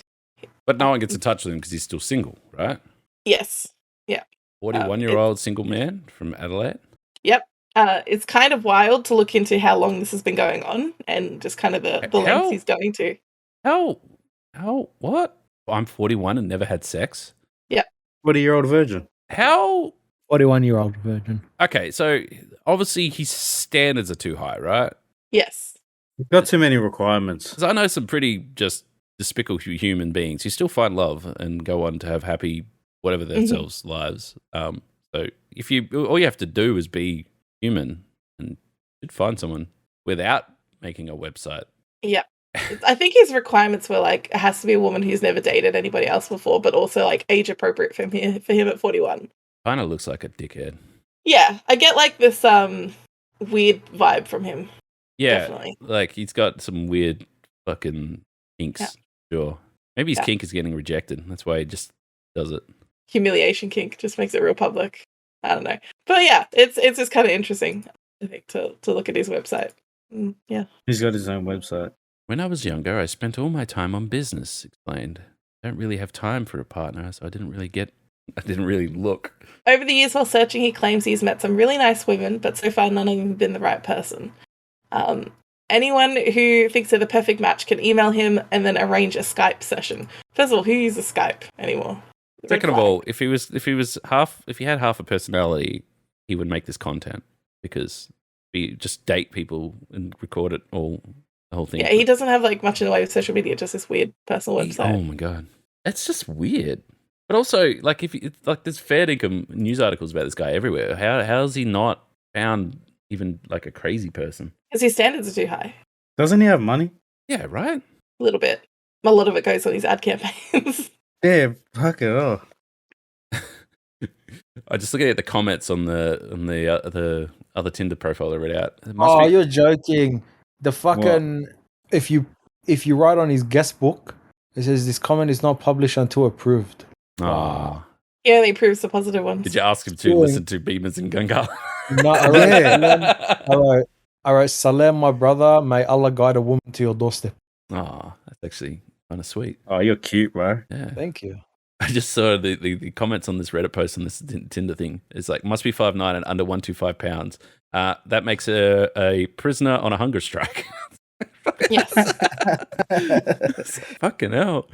But no one gets in touch with him because he's still single, right? Yes. Yeah. 41-year-old single man from Adelaide. Yep. It's kind of wild to look into how long this has been going on and just kind of the lengths he's going to. How? What? I'm 41 and never had sex. Yeah. 40-year-old virgin. How? 41-year-old virgin. Okay, so obviously his standards are too high, right? Yes. You've got too many requirements. Because I know some pretty just despicable human beings who still find love and go on to have happy whatever themselves lives. So if all you have to do is be human, and you'd find someone without making a website. Yeah. I think his requirements were like it has to be a woman who's never dated anybody else before, but also like age appropriate for him at 41. Kind of looks like a dickhead. Yeah, I get like this weird vibe from him. Yeah, Definitely. like he's got some weird fucking kinks. Yeah. Sure, maybe his Yeah. kink is getting rejected. That's why he just does it. Humiliation kink just makes it real public. I don't know, but yeah, it's just kind of interesting. I think to look at his website. Yeah, He's got his own website. When I was younger, I spent all my time on business. Explained. I don't really have time for a partner, so I didn't really look. over the years while searching, he claims he's met some really nice women, but so far none of them have been the right person. Anyone who thinks they're the perfect match can email him and then arrange a Skype session. First of all, who uses Skype anymore? Second of all, if he had half a personality, he would make this content because he just date people and record it all, the whole thing. Yeah, he doesn't have like much in the way of social media, just this weird personal website. Oh my god, that's just weird. But also, like, there's fair income news articles about this guy everywhere. How is he not found even like a crazy person? Because his standards are too high. Doesn't he have money? Yeah, right. A little bit. A lot of it goes on his ad campaigns. Yeah, fuck it off. I just looking at the comments on the other Tinder profile I read out. You're joking. The fucking if you write on his guest book, it says this comment is not published until approved. Ah. He only approves the positive ones. Did you ask him to listen to Beamers and Gunga? No, I wrote, Salem, my brother, may Allah guide a woman to your doorstep. Oh, that's actually kind of sweet. Oh, you're cute, bro. Yeah. Thank you. I just saw the comments on this Reddit post on this Tinder thing. It's like, must be 5'9" and under 125 pounds. That makes a prisoner on a hunger strike. Yes. Fucking hell.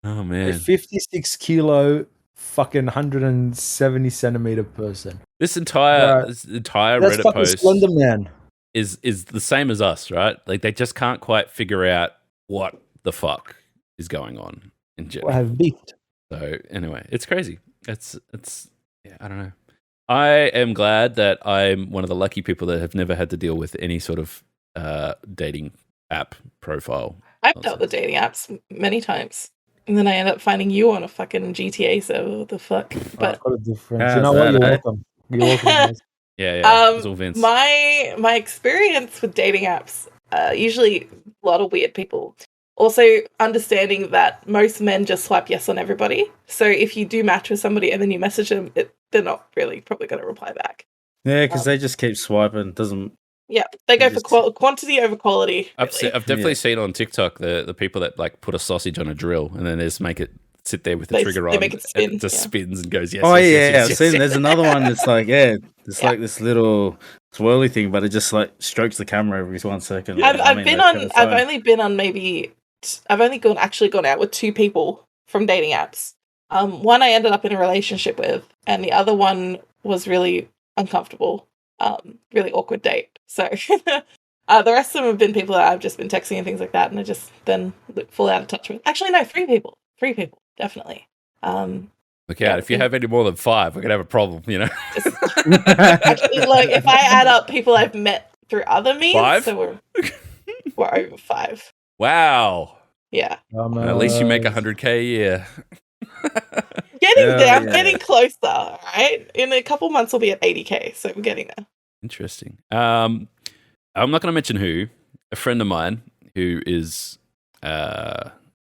Oh, man. A 56 kilo, fucking 170 centimeter person. This entire That's Reddit fucking post Slender Man. is the same as us, right? Like, they just can't quite figure out what the fuck is going on in general. I have beefed. So anyway, it's crazy. It's yeah, I don't know. I am glad that I'm one of the lucky people that have never had to deal with any sort of dating app profile. I've dealt with dating apps many times. And then I end up finding you on a fucking GTA server. What the fuck? But What a difference. How's You know what? that, You're eh? welcome. You're welcome, guys. Yeah, it's all Vince. my experience with dating apps, usually a lot of weird people. Also, understanding that most men just swipe yes on everybody. So if you do match with somebody and then you message them, they're not really probably going to reply back. Yeah, because they just keep swiping. Doesn't Yeah, they go for Just- quantity over quality. I've Really. definitely seen on TikTok the people that like put a sausage on a drill and then they just make it sit there with the They trigger make on. it spin, And it just yeah. spins and goes, yes. Oh yes, yeah, yes, yes, I've yes, seen. yes. There's another one that's like it's Yeah. like this little swirly thing, but it just like strokes the camera every 1 second. Yeah. I've they been put on. a I've phone. only been on I've only gone out with 2 people from dating apps. One I ended up in a relationship with, and the other one was really uncomfortable. Really awkward date. So the rest of them have been people that I've just been texting and things like that, and I just then fall out of touch with. Actually, no, 3 people. 3 people, definitely. Look out, if you have any more than 5, we're going to have a problem, you know? Actually, like if I add up people I've met through other means, 5? so we're over 5. Wow. Yeah, Well, at least you make 100K a year. getting Hell there. I'm yeah. getting closer. Right, in a couple months, we'll be at 80K. So we're getting there. Interesting. I'm not going to mention who. A friend of mine who is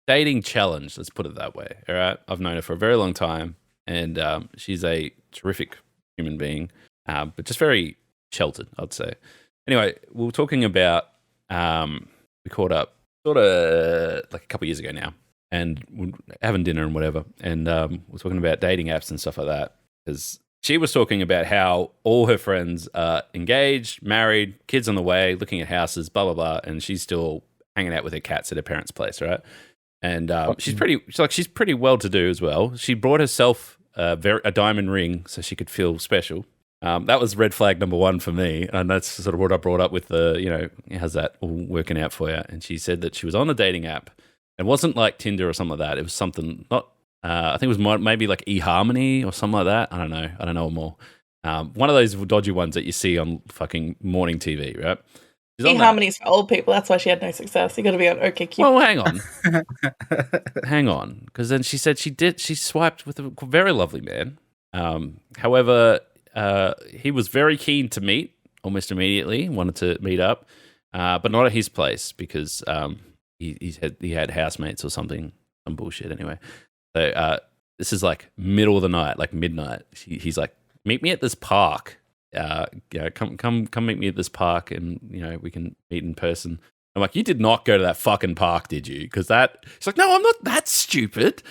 dating challenged. Let's put it that way. All right. I've known her for a very long time, and she's a terrific human being, but just very sheltered, I'd say. Anyway, we were talking about. We caught up sort of like a couple of years ago now, and we're having dinner and whatever, and we're talking about dating apps and stuff like that because. She was talking about how all her friends are engaged, married, kids on the way, looking at houses, blah, blah, blah. And she's still hanging out with her cats at her parents' place, right? And she's pretty well-to-do as well. She brought herself a diamond ring so she could feel special. That was red flag number 1 for me. And that's sort of what I brought up with how's that all working out for you? And she said that she was on a dating app. It wasn't like Tinder or something like that. It was something not... I think it was maybe like eHarmony or something like that. I don't know more. One of those dodgy ones that you see on fucking morning TV, right? eHarmony's for old people. That's why she had no success. You got to be on OkCupid. Well, hang on, because then she said she swiped with a very lovely man. However, he was very keen to meet almost immediately. Wanted to meet up, but not at his place because he had housemates or something, some bullshit anyway. So this is like middle of the night, like midnight. He's like, meet me at this park. Come meet me at this park, and we can meet in person. I'm like, you did not go to that fucking park, did you? Because she's like, no, I'm not that stupid.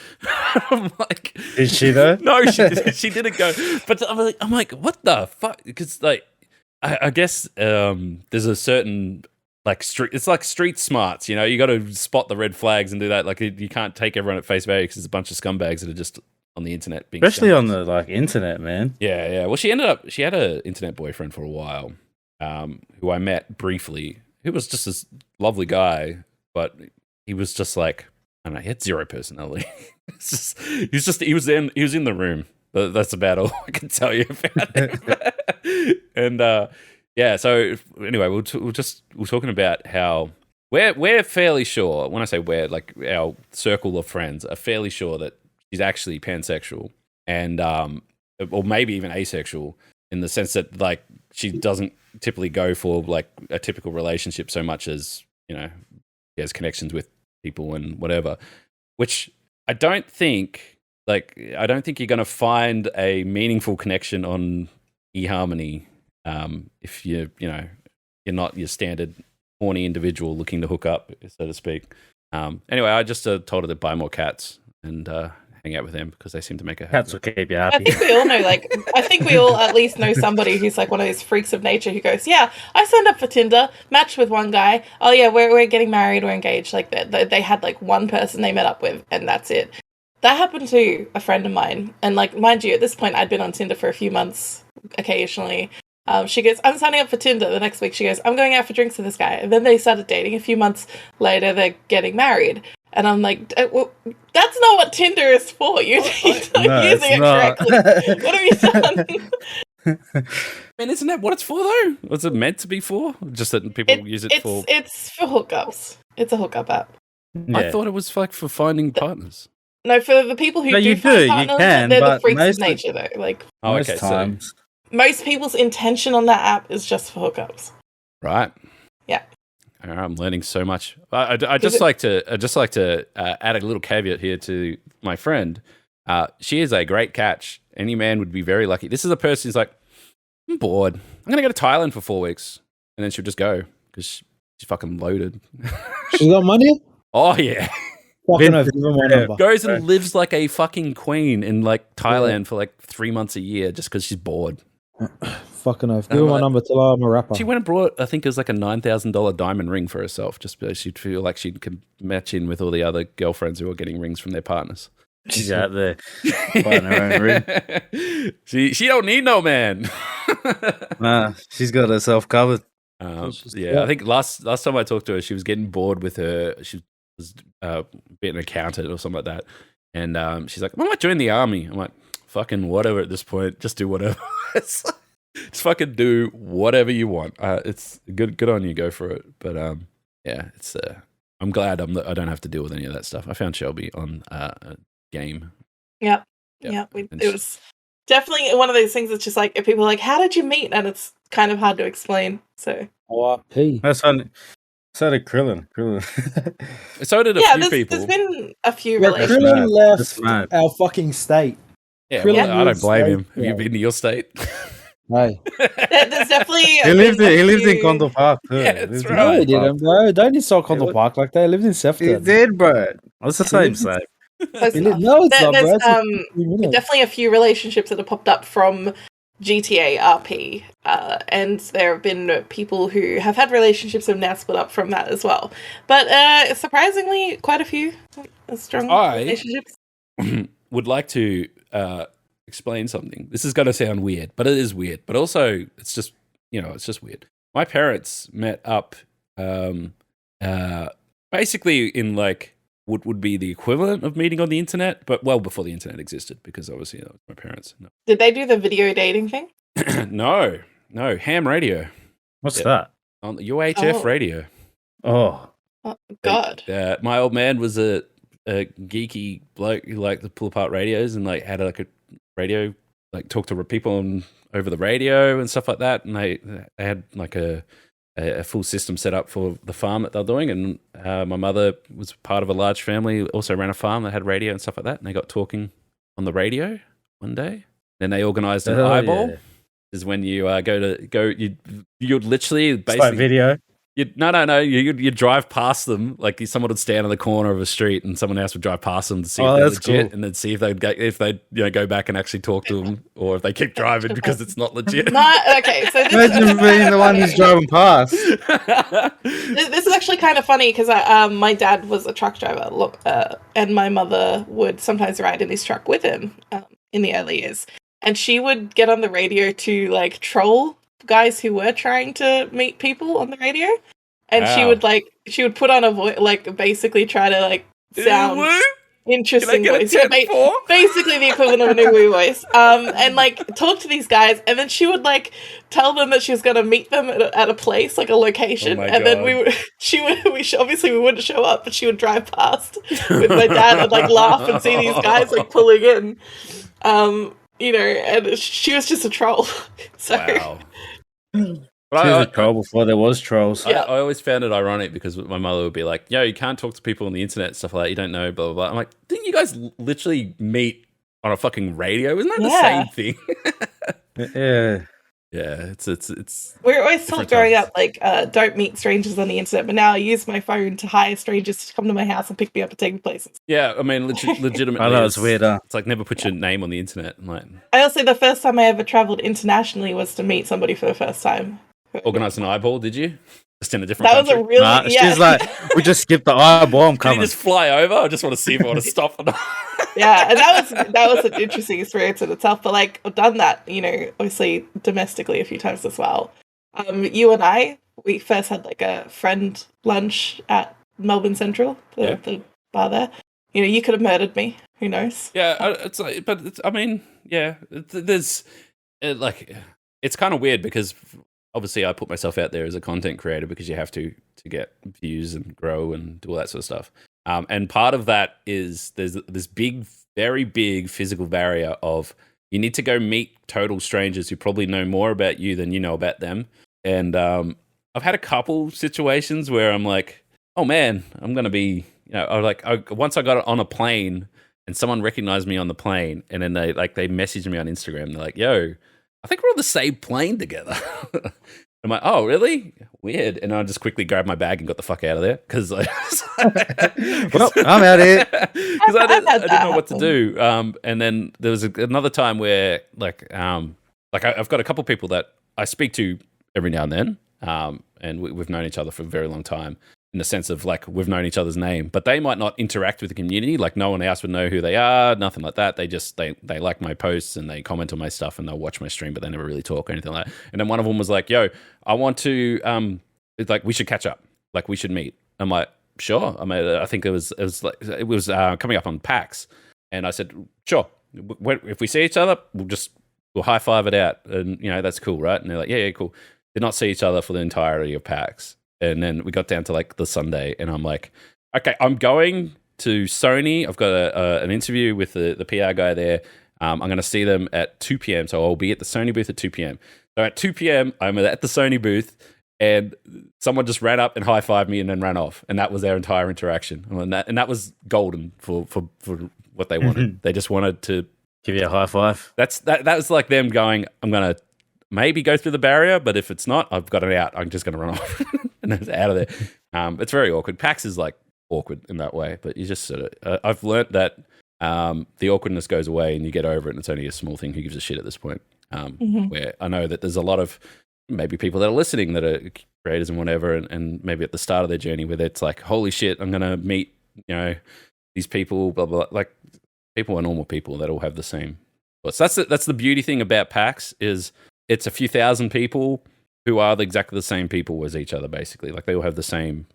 I'm like, is she though? No, she didn't go. But I'm like, what the fuck? Because like, I guess there's a certain. It's like street smarts, you got to spot the red flags and do that. Like you can't take everyone at face value because there's a bunch of scumbags that are just on the internet being Especially scumbags. on the like internet, man. Yeah. Well, she had an internet boyfriend for a while, who I met briefly, who was just this lovely guy, but he was just like, I don't know, he had 0 personality. He was in the room, but that's about all I can tell you about it. And yeah, so anyway, we're talking about how we're fairly sure. When I say we're, like our circle of friends are fairly sure that she's actually pansexual and or maybe even asexual in the sense that like she doesn't typically go for like a typical relationship so much as she has connections with people and whatever. Which I don't think you're going to find a meaningful connection on eHarmony. If you're not your standard horny individual looking to hook up, so to speak. Anyway, I just told her to buy more cats and hang out with them because they seem to make her happy. Cats will keep you I happy. think we all know, I think we all at least know somebody who's like one of those freaks of nature who goes, yeah, I signed up for Tinder, matched with one guy. Oh yeah, we're getting married, we're engaged. Like they had like one person they met up with and that's it. That happened to a friend of mine. And like, mind you, at this point I'd been on Tinder for a few months occasionally. She goes, I'm signing up for Tinder. The next week she goes, I'm going out for drinks with this guy. And then they started dating. A few months later, they're getting married. And I'm like, well, that's not what Tinder is for. You're not using it correctly. What have you done? Man, isn't that what it's for though? Was it meant to be for? Just that people use it for... It's for hookups. It's a hookup app. Yeah. I thought it was like for finding partners. No, for the people who you find partners, can, they're the but freaks of most nature though. Like most times. most people's intention on that app is just for hookups. Right. Yeah. I'm learning so much. I just like to add a little caveat here to my friend. She is a great catch. Any man would be very lucky. This is a person who's like, I'm bored. I'm going to go to Thailand for 4 weeks. and then she'll just go because she's fucking loaded. She got money? Oh yeah, Fucking oath, give her my number. goes and lives like a fucking queen in like Thailand for like 3 months a year just because she's bored. Fucking oath. Give her my number, tell her I'm a rapper. She went and brought, I think it was like a $9,000 diamond ring for herself, just because she'd feel like she could match in with all the other girlfriends who are getting rings from their partners. She's out there buying her own ring. She don't need no man. Nah, she's got herself covered. Yeah, I think last time I talked to her, she was getting bored with her. She was being an accountant or something like that, and she's like, "I might join the army." I'm like, "Fucking whatever at this point. Just do whatever. Just fucking do whatever you want. It's good on you. Go for it." But yeah, it's. I'm glad I don't have to deal with any of that stuff. I found Shelby on a game. Yeah. It was definitely one of those things that's just like, if people are like, how did you meet? And it's kind of hard to explain. So RP. That's funny. So did Krillin. So did a few people. There's been a few Yeah, relationships. Krillin That's left mad. our fucking state. Yeah, Krillin well, I don't was blame him. like- Have you been to your state? Hey. There's definitely He lived in Condor Park too. Yeah, He that's lived in right. No, Condor he didn't, Park. bro. Don't insult Condor He Park like that. He lived in He Sefton. did, bro. It's the same. close He enough. lived, no, it's not, bro. There's It's a few minutes. definitely a few relationships that have popped up from GTA RP, and there have been people who have had relationships and now split up from that as well. But surprisingly, quite a few strong relationships. Would like to explain something. This is going to sound weird, but it is weird. But also, it's just it's just weird. My parents met up, basically in like what would be the equivalent of meeting on the internet, but well before the internet existed, because obviously that was my parents. No, Did they do the video dating thing? no, ham radio What's that? on the UHF Oh. radio. Oh, Oh, God. My old man was a geeky bloke who liked to pull apart radios and like had like a radio, like talk to people over the radio and stuff like that. And they had like a full system set up for the farm that they're doing. And my mother was part of a large family, also ran a farm that had radio and stuff like that. And they got talking on the radio one day. Then they organized an eyeball. Yeah. Is when you you'd literally It's like basically video. No. You drive past them, like someone would stand on the corner of a street, and someone else would drive past them to see if they're that's legit, cool. and then see if they'd go back and actually talk to them, or if they keep driving because it's not legit. Okay, so Imagine being the one who's driving past. this is actually kind of funny because my dad was a truck driver, and my mother would sometimes ride in his truck with him in the early years, and she would get on the radio to like troll guys who were trying to meet people on the radio, and Wow. she would put on a voice, like basically try to like sound Woo? interesting Can I voice. get a 10-4? Basically the equivalent of a new woo voice. And like talk to these guys, and then she would like tell them that she was going to meet them at a place, like a location, Oh my and then God. obviously we wouldn't show up, but she would drive past with my dad and like laugh and see these guys like pulling in. And she was just a troll. So Wow. She But was a troll before there was trolls. Yeah. I always found it ironic because my mother would be like, "Yo, you can't talk to people on the internet and stuff like that. You don't know, blah blah blah." I'm like, "Didn't you guys literally meet on a fucking radio? Isn't that Yeah. the same thing?" Yeah. Yeah, it's we're always taught Different growing times. up, like, don't meet strangers on the internet, but now I use my phone to hire strangers to come to my house and pick me up and take me places. yeah. I mean, legitimately, I know it's weird, huh? It's like never put your name on the internet. And like I also, the first time I ever travelled internationally was to meet somebody for the first time. organize an eyeball, did you? Just in a different That was country? a really, Nah, yeah. she's like, we just skipped the eyeball. I'm Can you coming. just fly over? I just want to see if I want to stop or not. Yeah, and that was an interesting experience in itself. But like, I've done that, obviously domestically a few times as well. You and I, we first had like a friend lunch at Melbourne Central, the bar there. You could have murdered me. Who knows? Yeah, it's like, but I mean, yeah, there's it's kind of weird because obviously I put myself out there as a content creator because you have to get views and grow and do all that sort of stuff. And part of that is there's this big, very big physical barrier of you need to go meet total strangers who probably know more about you than you know about them. And I've had a couple situations where I'm like, oh man, I'm going to be, once I got on a plane and someone recognized me on the plane and then they messaged me on Instagram. They're like, yo, I think we're on the same plane together. I'm like, oh, really? Weird. And I just quickly grabbed my bag and got the fuck out of there because Well, I'm out here. Because I didn't know that what to happen. do. And then there was another time where, I've got a couple people that I speak to every now and then, and we've known each other for a very long time. In the sense of like we've known each other's name, but they might not interact with the community. Like no one else would know who they are, nothing like that. They just they like my posts and they comment on my stuff and they'll watch my stream, but they never really talk or anything like that. And then one of them was like, "Yo, I want to it's like we should catch up. Like we should meet." I'm like, "Sure." I mean, I think it was coming up on PAX, and I said, "Sure. If we see each other, we'll high five it out, and that's cool, right?" And they're like, "Yeah, cool." Did not see each other for the entirety of PAX. And then we got down to like the Sunday, and I'm like, okay, I'm going to Sony. I've got an interview with the PRguy there. I'm going to see them at 2 p.m. So I'll be at the Sony booth at 2 p.m. So at 2 p.m., I'm at the Sony booth, and someone just ran up and high-fived me and then ran off. And that was their entire interaction. And that was golden for what they wanted. They just wanted to Give you a high five. That was like them going, I'm going to maybe go through the barrier, but if it's not, I've got it out. I'm just going to run off. And it's out of there. It's very awkward. PAX is like awkward in that way, but you just sort of, I've learnt that the awkwardness goes away and you get over it, and it's only a small thing. Who gives a shit at this point? Where I know that there's a lot of maybe people that are listening that are creators and whatever, and maybe at the start of their journey where it's like, holy shit, I'm going to meet, these people, blah, blah, blah. Like people are normal people that all have the same. So that's the beauty thing about PAX is it's a few thousand people who are exactly the same people as each other, basically. Like they all have the same,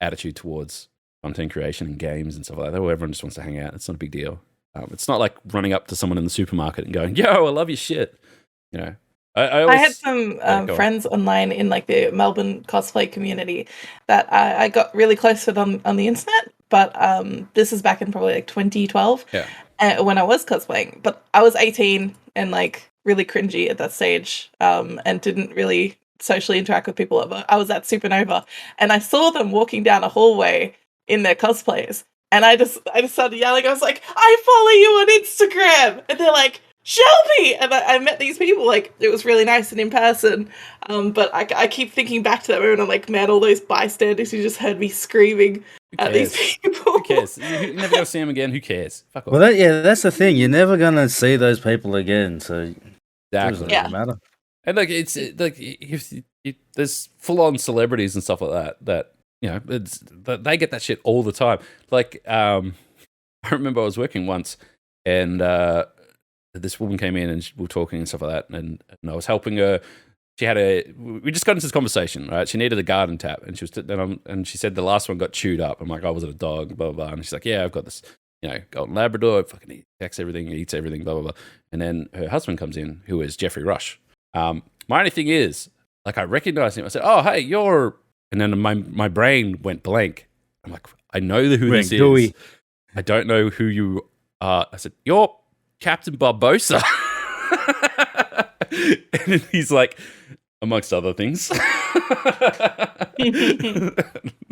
attitude towards content creation and games and stuff like that. Everyone just wants to hang out. It's not a big deal. It's not like running up to someone in the supermarket and going, "Yo, I love your shit." I had some friends online in like the Melbourne cosplay community that I got really close with on the internet. But this is back in probably like 2012 when I was cosplaying. But I was 18 and like really cringy at that stage and didn't really socially interact with people. I was at Supernova and I saw them walking down a hallway in their cosplays. And I just started yelling. I was like, "I follow you on Instagram." And they're like, "Shelby!" And I met these people. Like, it was really nice and in person. But I keep thinking back to that moment. I'm like, man, all those bystanders who just heard me screaming at these people. Who cares? You're never going to see them again. Who cares? Fuck off. Well, that's the thing. You're never going to see those people again. So it doesn't really matter. And like, it's like there's full-on celebrities and stuff like that they get that shit all the time. Like, I remember I was working once and this woman came in and we were talking and stuff like that, and I was helping her. We just got into this conversation, right? She needed a garden tap, and and she said the last one got chewed up. I'm like, "Oh, was it a dog?" Blah blah blah. And she's like, "Yeah, I've got this, golden Labrador. It fucking attacks everything, eats everything, blah blah blah." And then her husband comes in, who is Jeffrey Rush. My only thing is, like, I recognized him. I said, "Oh, hey, you're," and then my brain went blank. I'm like, I know who this is. I don't know who you are. I said, "You're Captain Barbosa." And he's like, amongst other things. I'm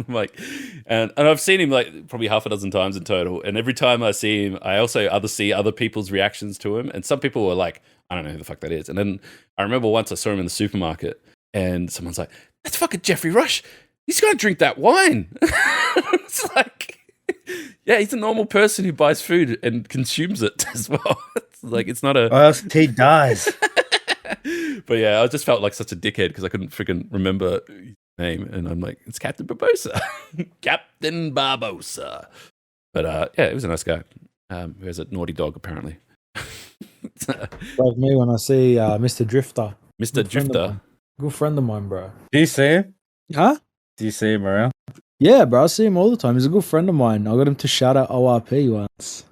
like, and I've seen him like probably half a dozen times in total. And every time I see him, I also see other people's reactions to him. And some people were like, "I don't know who the fuck that is." And then I remember once I saw him in the supermarket and someone's like, "That's fucking Jeffrey Rush. He's going to drink that wine." It's like, yeah, he's a normal person who buys food and consumes it as well. It's like, it's not a... Or else he dies. But yeah, I just felt like such a dickhead because I couldn't freaking remember his name. And I'm like, it's Captain Barbosa. Captain Barbosa. But yeah, it was a nice guy. Who has a naughty dog, apparently. Like me when I see Mr. Drifter. Mr. Drifter? Good friend of mine, bro. Do you see him? Huh? Do you see him around? Yeah, bro. I see him all the time. He's a good friend of mine. I got him to shout out ORP once.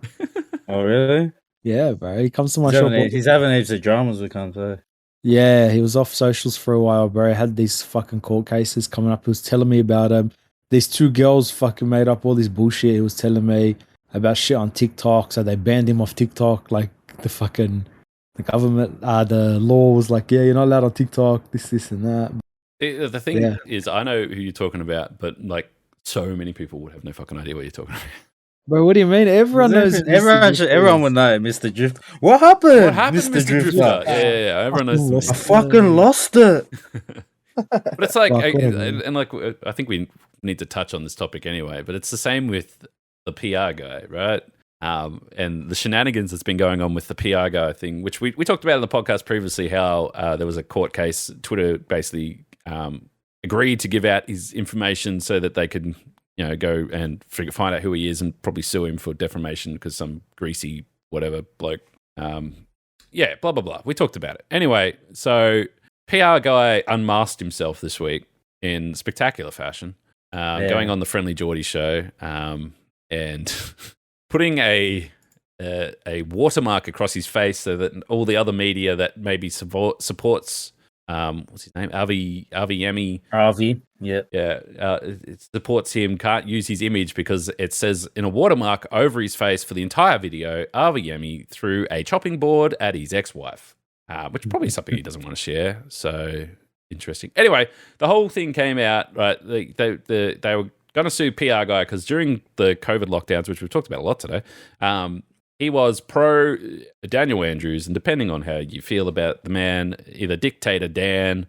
Oh, really? Yeah, bro. He comes to my shop. He's having heaps of dramas with come too. Yeah, he was off socials for a while, bro. He had these fucking court cases coming up. He was telling me about them. These two girls fucking made up all this bullshit. He was telling me about shit on TikTok. So they banned him off TikTok. Like the government, the law was like, yeah, you're not allowed on TikTok, this and that. The thing is, I know who you're talking about, but like so many people would have no fucking idea what you're talking about. Bro, what do you mean? Everyone knows. Everyone would know, Mr. Drift. What happened? What happened, Mr. Drifter? Yeah. Everyone knows. I fucking lost it. But it's like, Fuck, whatever. and like, I think we need to touch on this topic anyway. But it's the same with the PR guy, right? And the shenanigans that's been going on with the PR guy thing, which we talked about in the podcast previously. How there was a court case. Twitter basically agreed to give out his information so that they could, go and find out who he is and probably sue him for defamation because some greasy whatever bloke. Blah blah blah. We talked about it anyway. So PR guy unmasked himself this week in spectacular fashion, going on the Friendly Geordie show, and putting a watermark across his face so that all the other media that maybe supports what's his name, Avi Yemi. Avi, yeah, it supports him. Can't use his image because it says in a watermark over his face for the entire video, Avi Yemi threw a chopping board at his ex-wife, which is probably something he doesn't want to share. So interesting. Anyway, the whole thing came out right. They were going to sue PR guy because during the COVID lockdowns, which we've talked about a lot today, he was pro Daniel Andrews, and depending on how you feel about the man, either Dictator Dan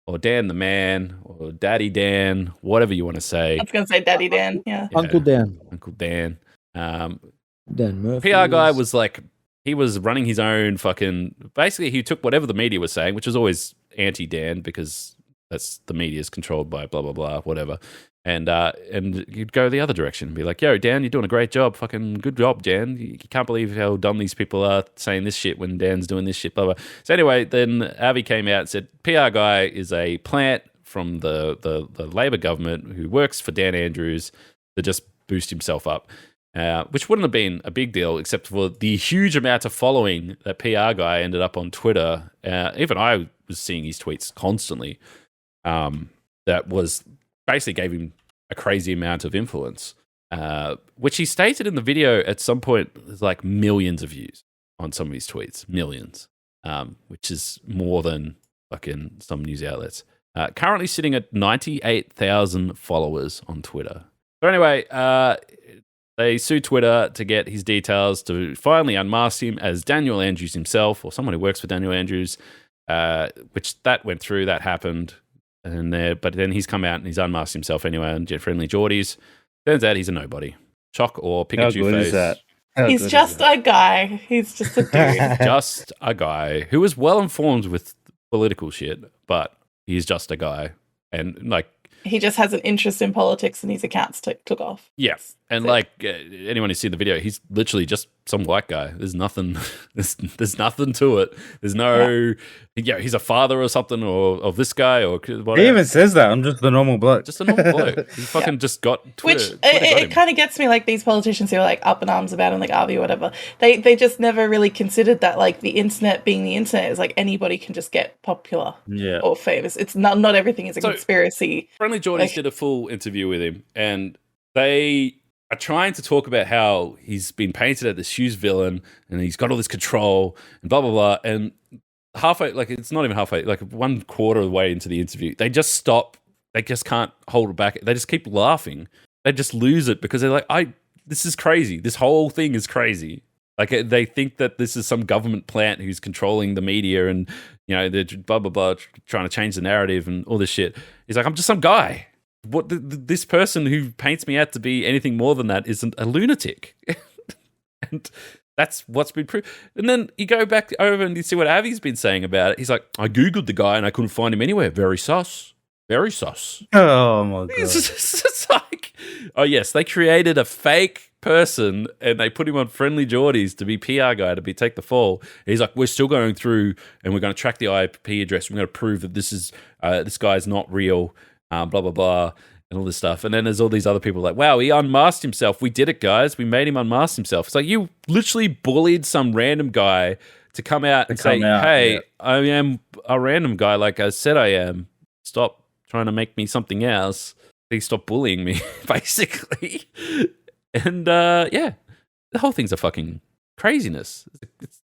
or Dan the Man or Daddy Dan, whatever you want to say. I was going to say Daddy Dan, yeah. Uncle Dan. Uncle Dan. Dan Murphy. PR guy was like, he was running his own fucking, basically he took whatever the media was saying, which was always anti-Dan because that's the media is controlled by blah, blah, blah, whatever. And you'd go the other direction and be like, yo, Dan, you're doing a great job. Fucking good job, Dan. You can't believe how dumb these people are saying this shit when Dan's doing this shit, blah, blah. So anyway, then Avi came out and said, PR guy is a plant from the Labor government who works for Dan Andrews to just boost himself up, which wouldn't have been a big deal except for the huge amount of following that PR guy ended up on Twitter. Even I was seeing his tweets constantly. That was basically gave him a crazy amount of influence, which he stated in the video at some point there's like millions of views on some of his tweets, millions, which is more than fucking some news outlets. Currently sitting at 98,000 followers on Twitter. So anyway, they sued Twitter to get his details to finally unmask him as Daniel Andrews himself or someone who works for Daniel Andrews, which that went through, that happened. But then he's come out and he's unmasked himself anyway on Friendly Geordies. Turns out he's a nobody. Shock or Pikachu How good face. is that? He's just a guy. He's just a dude. Just a guy who is well informed with political shit, but he's just a guy. And like, he just has an interest in politics and his accounts took off. yeah. And like anyone who's seen the video, he's literally just some white guy. There's nothing. There's nothing to it. There's no. Yeah, he's a father or something, or of this guy, or whatever. He even says that. I'm just a normal bloke. Just a normal bloke. He fucking just got Twitter. Which it kind of gets me, like these politicians who are like up in arms about him, like Avi or whatever. They just never really considered that, like the internet being the internet is like anybody can just get popular or famous. It's not everything is a conspiracy. Friendly Geordies did a full interview with him, and they are trying to talk about how he's been painted as this huge villain and he's got all this control and blah, blah, blah. And halfway, like it's not even halfway, like 1/4 of the way into the interview, they just stop. They just can't hold it back. They just keep laughing. They just lose it because they're like, this is crazy. This whole thing is crazy. Like they think that this is some government plant who's controlling the media and, they're blah, blah, blah, trying to change the narrative and all this shit. He's like, I'm just some guy. What this person who paints me out to be anything more than that isn't a lunatic. And that's what's been proved. And then you go back over and you see what Avi's been saying about it. He's like, I Googled the guy and I couldn't find him anywhere. Very sus. Very sus. Oh my God. It's like, oh yes, they created a fake person and they put him on Friendly Geordies to be PR guy, to take the fall. He's like, we're still going through and we're going to track the IP address. We're going to prove that this guy's not real. Blah, blah, blah, and all this stuff. And then there's all these other people like, wow, he unmasked himself. We did it, guys. We made him unmask himself. It's like you literally bullied some random guy to come out and say, hey, I am a random guy like I said I am. Stop trying to make me something else. Please stop bullying me, basically. And the whole thing's a fucking craziness.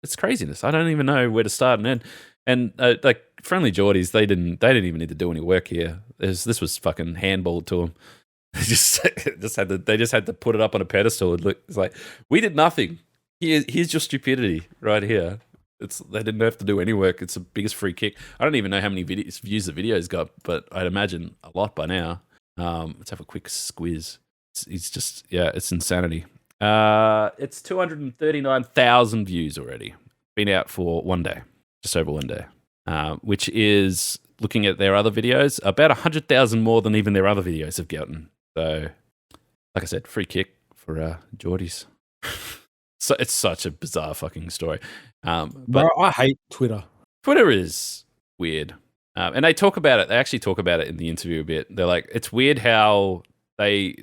It's craziness. I don't even know where to start and end. And like Friendly Geordies, they didn't even need to do any work here. This was fucking handballed to them. They just had to put it up on a pedestal and look. It's like, we did nothing. Here's your stupidity right here. They didn't have to do any work. It's the biggest free kick. I don't even know how many views the video's got, but I'd imagine a lot by now. Let's have a quick squiz. It's insanity. It's 239,000 views already. Been out for 1 day, just over 1 day, which is, looking at their other videos, about 100,000 more than even their other videos have gotten. So, like I said, free kick for Geordies. So it's such a bizarre fucking story. But Bro, I hate Twitter. Twitter is weird. And they talk about it. They actually talk about it in the interview a bit. They're like, it's weird how they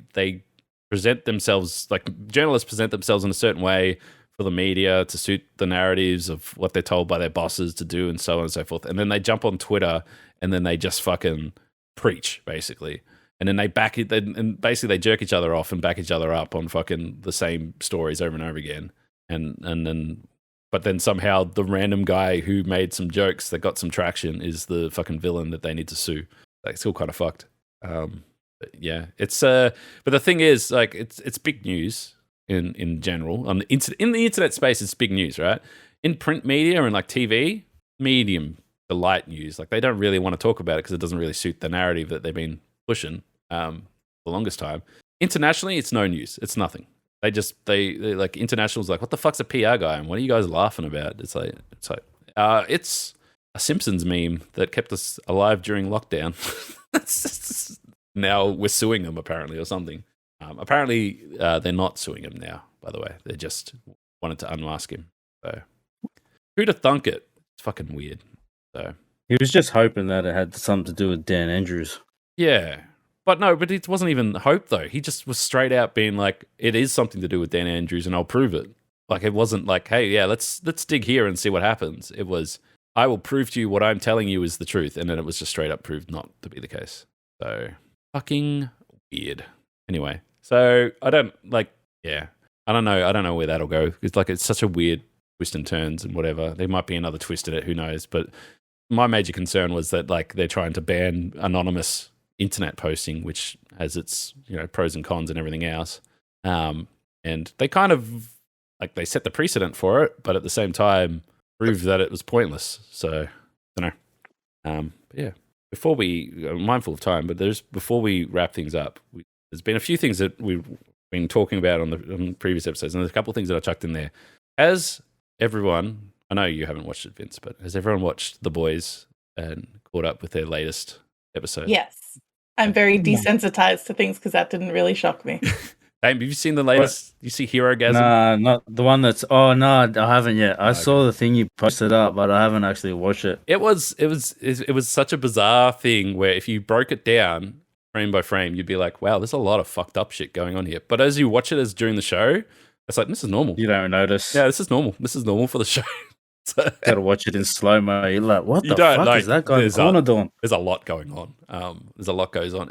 present themselves, like journalists present themselves in a certain way for the media to suit the narratives of what they're told by their bosses to do and so on and so forth. And then they jump on Twitter and then they just fucking preach, basically. And then they back it, and basically they jerk each other off and back each other up on fucking the same stories over and over again. But then somehow the random guy who made some jokes that got some traction is the fucking villain that they need to sue. Like, it's all kind of fucked. Yeah, it's but the thing is, like, it's big news in general in the internet space. It's big news, right? In print media and like TV, medium to light news. Like, they don't really want to talk about it because it doesn't really suit the narrative that they've been pushing the longest time. Internationally, it's no news. It's nothing. They like, international's like, what the fuck's a PRguy and what are you guys laughing about? It's it's a Simpsons meme that kept us alive during lockdown. Now we're suing them apparently or something. Apparently they're not suing him now, by the way. They just wanted to unmask him. So who'd have thunk it? It's fucking weird. So He was just hoping that it had something to do with Dan Andrews. yeah. But it wasn't even hope, though. He just was straight out being like, it is something to do with Dan Andrews and I'll prove it. Like, it wasn't like, hey, yeah, let's dig here and see what happens. It was, I will prove to you what I'm telling you is the truth. And then it was just straight up proved not to be the case. So fucking weird. Anyway, so I don't know. I don't know where that'll go. It's such a weird twist and turns and whatever. There might be another twist in it, who knows? But my major concern was that, like, they're trying to ban anonymous internet posting, which has its, pros and cons and everything else. And they kind of, like, they set the precedent for it, but at the same time proved that it was pointless. So I don't know. Yeah. Before I'm mindful of time, but before we wrap things up, there's been a few things that we've been talking about on the previous episodes, and there's a couple of things that I chucked in there. Has everyone, I know you haven't watched it, Vince, but has everyone watched The Boys and caught up with their latest episode? Yes. I'm very desensitized to things because that didn't really shock me. Hey, have you seen the latest? You see Hero-gasm? Nah, not the one that's. Oh no, I haven't yet. I saw the thing you posted up, but I haven't actually watched it. It was such a bizarre thing where if you broke it down frame by frame, you'd be like, wow, there's a lot of fucked up shit going on here. But as you watch it as during the show, it's like, this is normal. You don't notice. Yeah, this is normal. This is normal for the show. Gotta watch it in slow mo. You're like, what the fuck is that guy in the corner doing? There's a lot going on. There's a lot goes on.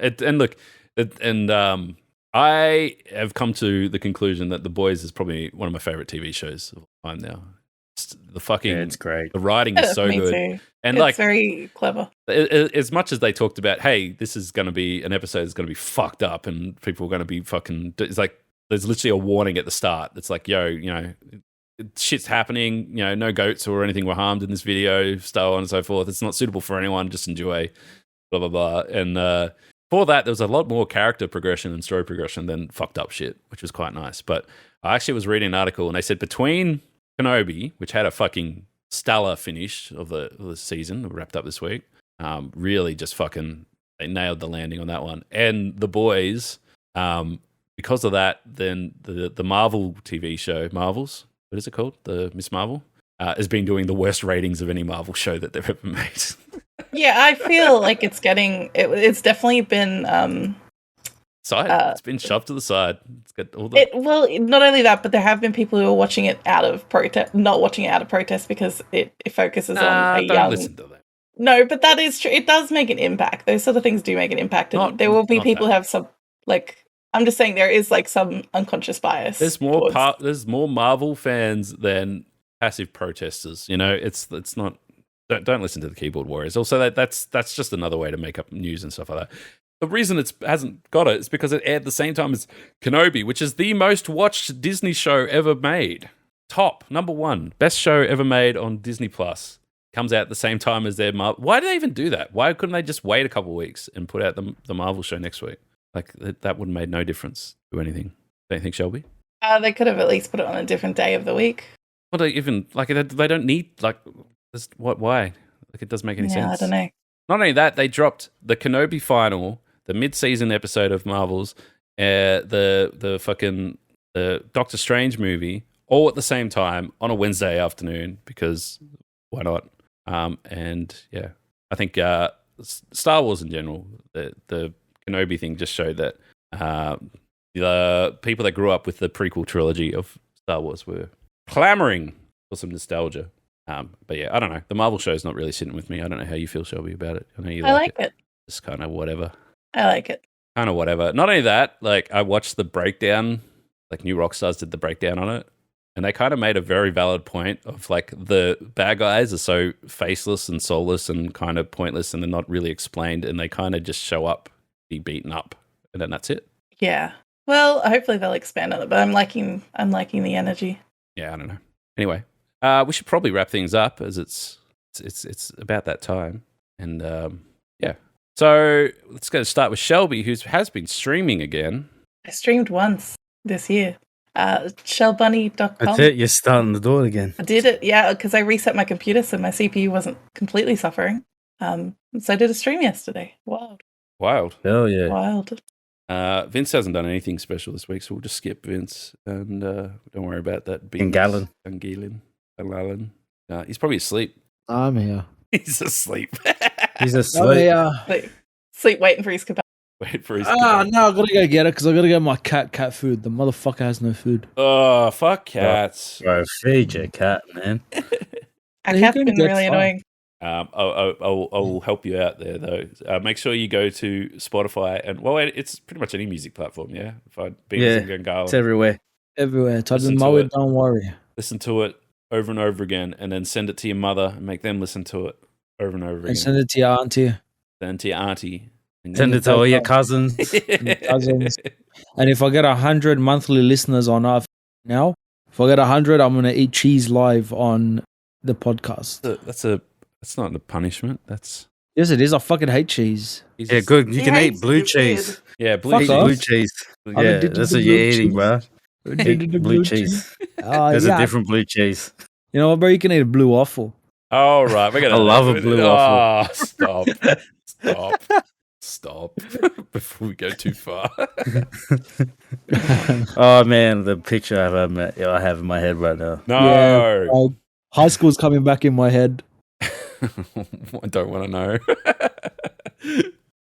I have come to the conclusion that The Boys is probably one of my favorite TV shows of all time now. It's great. The writing is so good. Too. And it's very clever. As much as they talked about, hey, this is going to be an episode that's going to be fucked up and people are going to be fucking, it's like, there's literally a warning at the start. It's like, yo, shit's happening, no goats or anything were harmed in this video, so on and so forth. It's not suitable for anyone, just enjoy, blah, blah, blah. And for that, there was a lot more character progression and story progression than fucked up shit, which was quite nice. But I actually was reading an article and they said between Kenobi, which had a fucking stellar finish of the season, wrapped up this week, really just fucking, they nailed the landing on that one. And The Boys, because of that, then the Marvel TV show, Marvels, what is it called? The Miss Marvel has been doing the worst ratings of any Marvel show that they've ever made. Yeah, I feel like it's getting. It's definitely been. It's been shoved to the side. It's got all the. Well, not only that, but there have been people who are watching it out of protest, not watching it out of protest because it focuses on a young. Listen to that. No, but that is true. It does make an impact. Those sort of things do make an impact, and there will be people who have some like. I'm just saying there is like some unconscious bias. There's more Marvel fans than passive protesters. It's not. Don't listen to the keyboard warriors. Also, that's just another way to make up news and stuff like that. The reason it hasn't got it is because it aired the same time as Kenobi, which is the most watched Disney show ever made. Top, number 1, best show ever made on Disney Plus. Comes out at the same time as their Marvel. Why do they even do that? Why couldn't they just wait a couple of weeks and put out the Marvel show next week? Like that would have made no difference to anything. Don't you think, Shelby? They could have at least put it on a different day of the week. Well, they don't need why? Like it doesn't make any sense. I don't know. Not only that, they dropped the Kenobi final, the mid-season episode of Marvel's, the Doctor Strange movie, all at the same time on a Wednesday afternoon because why not? And yeah, I think Star Wars in general, the Kenobi thing just showed that the people that grew up with the prequel trilogy of Star Wars were clamoring for some nostalgia. But yeah, I don't know. The Marvel show is not really sitting with me. I don't know how you feel, Shelby, about it. I know you like it. Just kind of whatever. I like it. Kind of whatever. Not only that, like I watched the breakdown, like New Rockstars did the breakdown on it, and they kind of made a very valid point of like the bad guys are so faceless and soulless and kind of pointless and they're not really explained and they kind of just show up, be beaten up, and then that's it. Yeah. Well, hopefully they'll expand on it, but I'm liking the energy. Yeah, I don't know. Anyway, we should probably wrap things up as it's about that time. And yeah. So let's go start with Shelby, who has been streaming again. I streamed once this year. Shellbunny.com. That's it, you're starting the door again. I did it, yeah, because I reset my computer so my CPU wasn't completely suffering. So I did a stream yesterday. Wild. Hell yeah. Wild. Vince hasn't done anything special this week, so we'll just skip Vince and don't worry about that. Galen. He's probably asleep. I'm here. He's asleep. He's asleep. Sleep waiting for his kebab. Wait for his No, I gotta go get it because I gotta get my cat food. The motherfucker has no food. Oh, fuck cats. Bro, feed your cat, man. Our cat's been really annoying. I'll help you out there though. Make sure you go to Spotify and it's pretty much any music platform. Yeah, It's everywhere. Everywhere. Type in Moe, don't worry. Listen to it over and over again, and then send it to your mother and make them listen to it over and over again. And send it to your auntie. Then to your auntie. Send it to all your cousins. And if I get 100 monthly listeners on Earth now, if I get 100, I'm gonna eat cheese live on the podcast. That's not a punishment. Yes, it is. I fucking hate cheese. Yeah, good. You can eat blue cheese. Yeah, blue cheese. Yeah, that's what you're eating, bro. Eat blue cheese. There's a different blue cheese. You know what, bro? You can eat a blue waffle. Oh, right. We're gonna. I love a blue waffle. Stop. Before we go too far. Oh man, the picture I have in my head right now. No. Yeah, high school's coming back in my head. I don't want to know.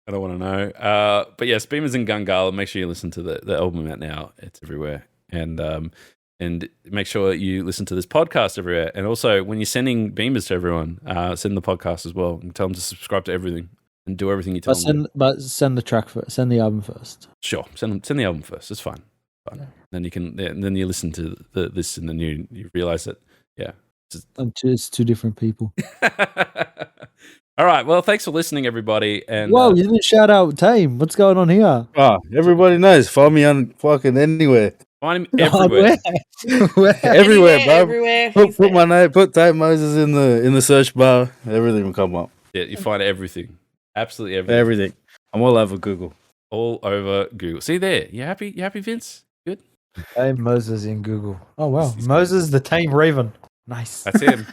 I don't want to know. But yes, Beamers and Gungala. Make sure you listen to the album out now. It's everywhere. And make sure you listen to this podcast everywhere. And also, when you're sending Beamers to everyone, send the podcast as well. And tell them to subscribe to everything and do everything you tell them. But send the track first. Send the album first. Sure, send the album first. It's fine. Yeah. Then then you listen to this, and then you realize that it's two different people. All right. Well, thanks for listening, everybody. And whoa, you didn't shout out Tame. What's going on here? Oh, everybody knows. Find me on fucking anywhere. Find him everywhere. Everywhere, bro. Everywhere. Put my name. Put Tame Moses in the search bar. Everything will come up. Yeah, you find everything. Absolutely everything. Everything. I'm all over Google. All over Google. See there. You happy? You happy, Vince? Good. Tame Moses in Google. Oh wow, Moses the Tame Raven. Nice. That's him.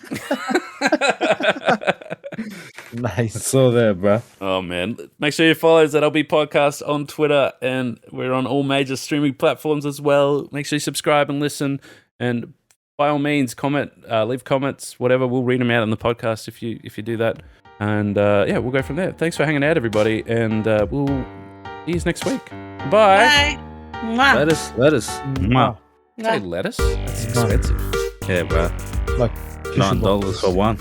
Nice. It's all there, bro. Oh man! Make sure you follow ZLBPodcast on Twitter, and we're on all major streaming platforms as well. Make sure you subscribe and listen, and by all means, comment, leave comments, whatever. We'll read them out on the podcast if you do that. And we'll go from there. Thanks for hanging out, everybody, and we'll see you next week. Bye. Mwah. Lettuce. Wow. Say lettuce? That's expensive. Yeah, bro. Like $9 for one.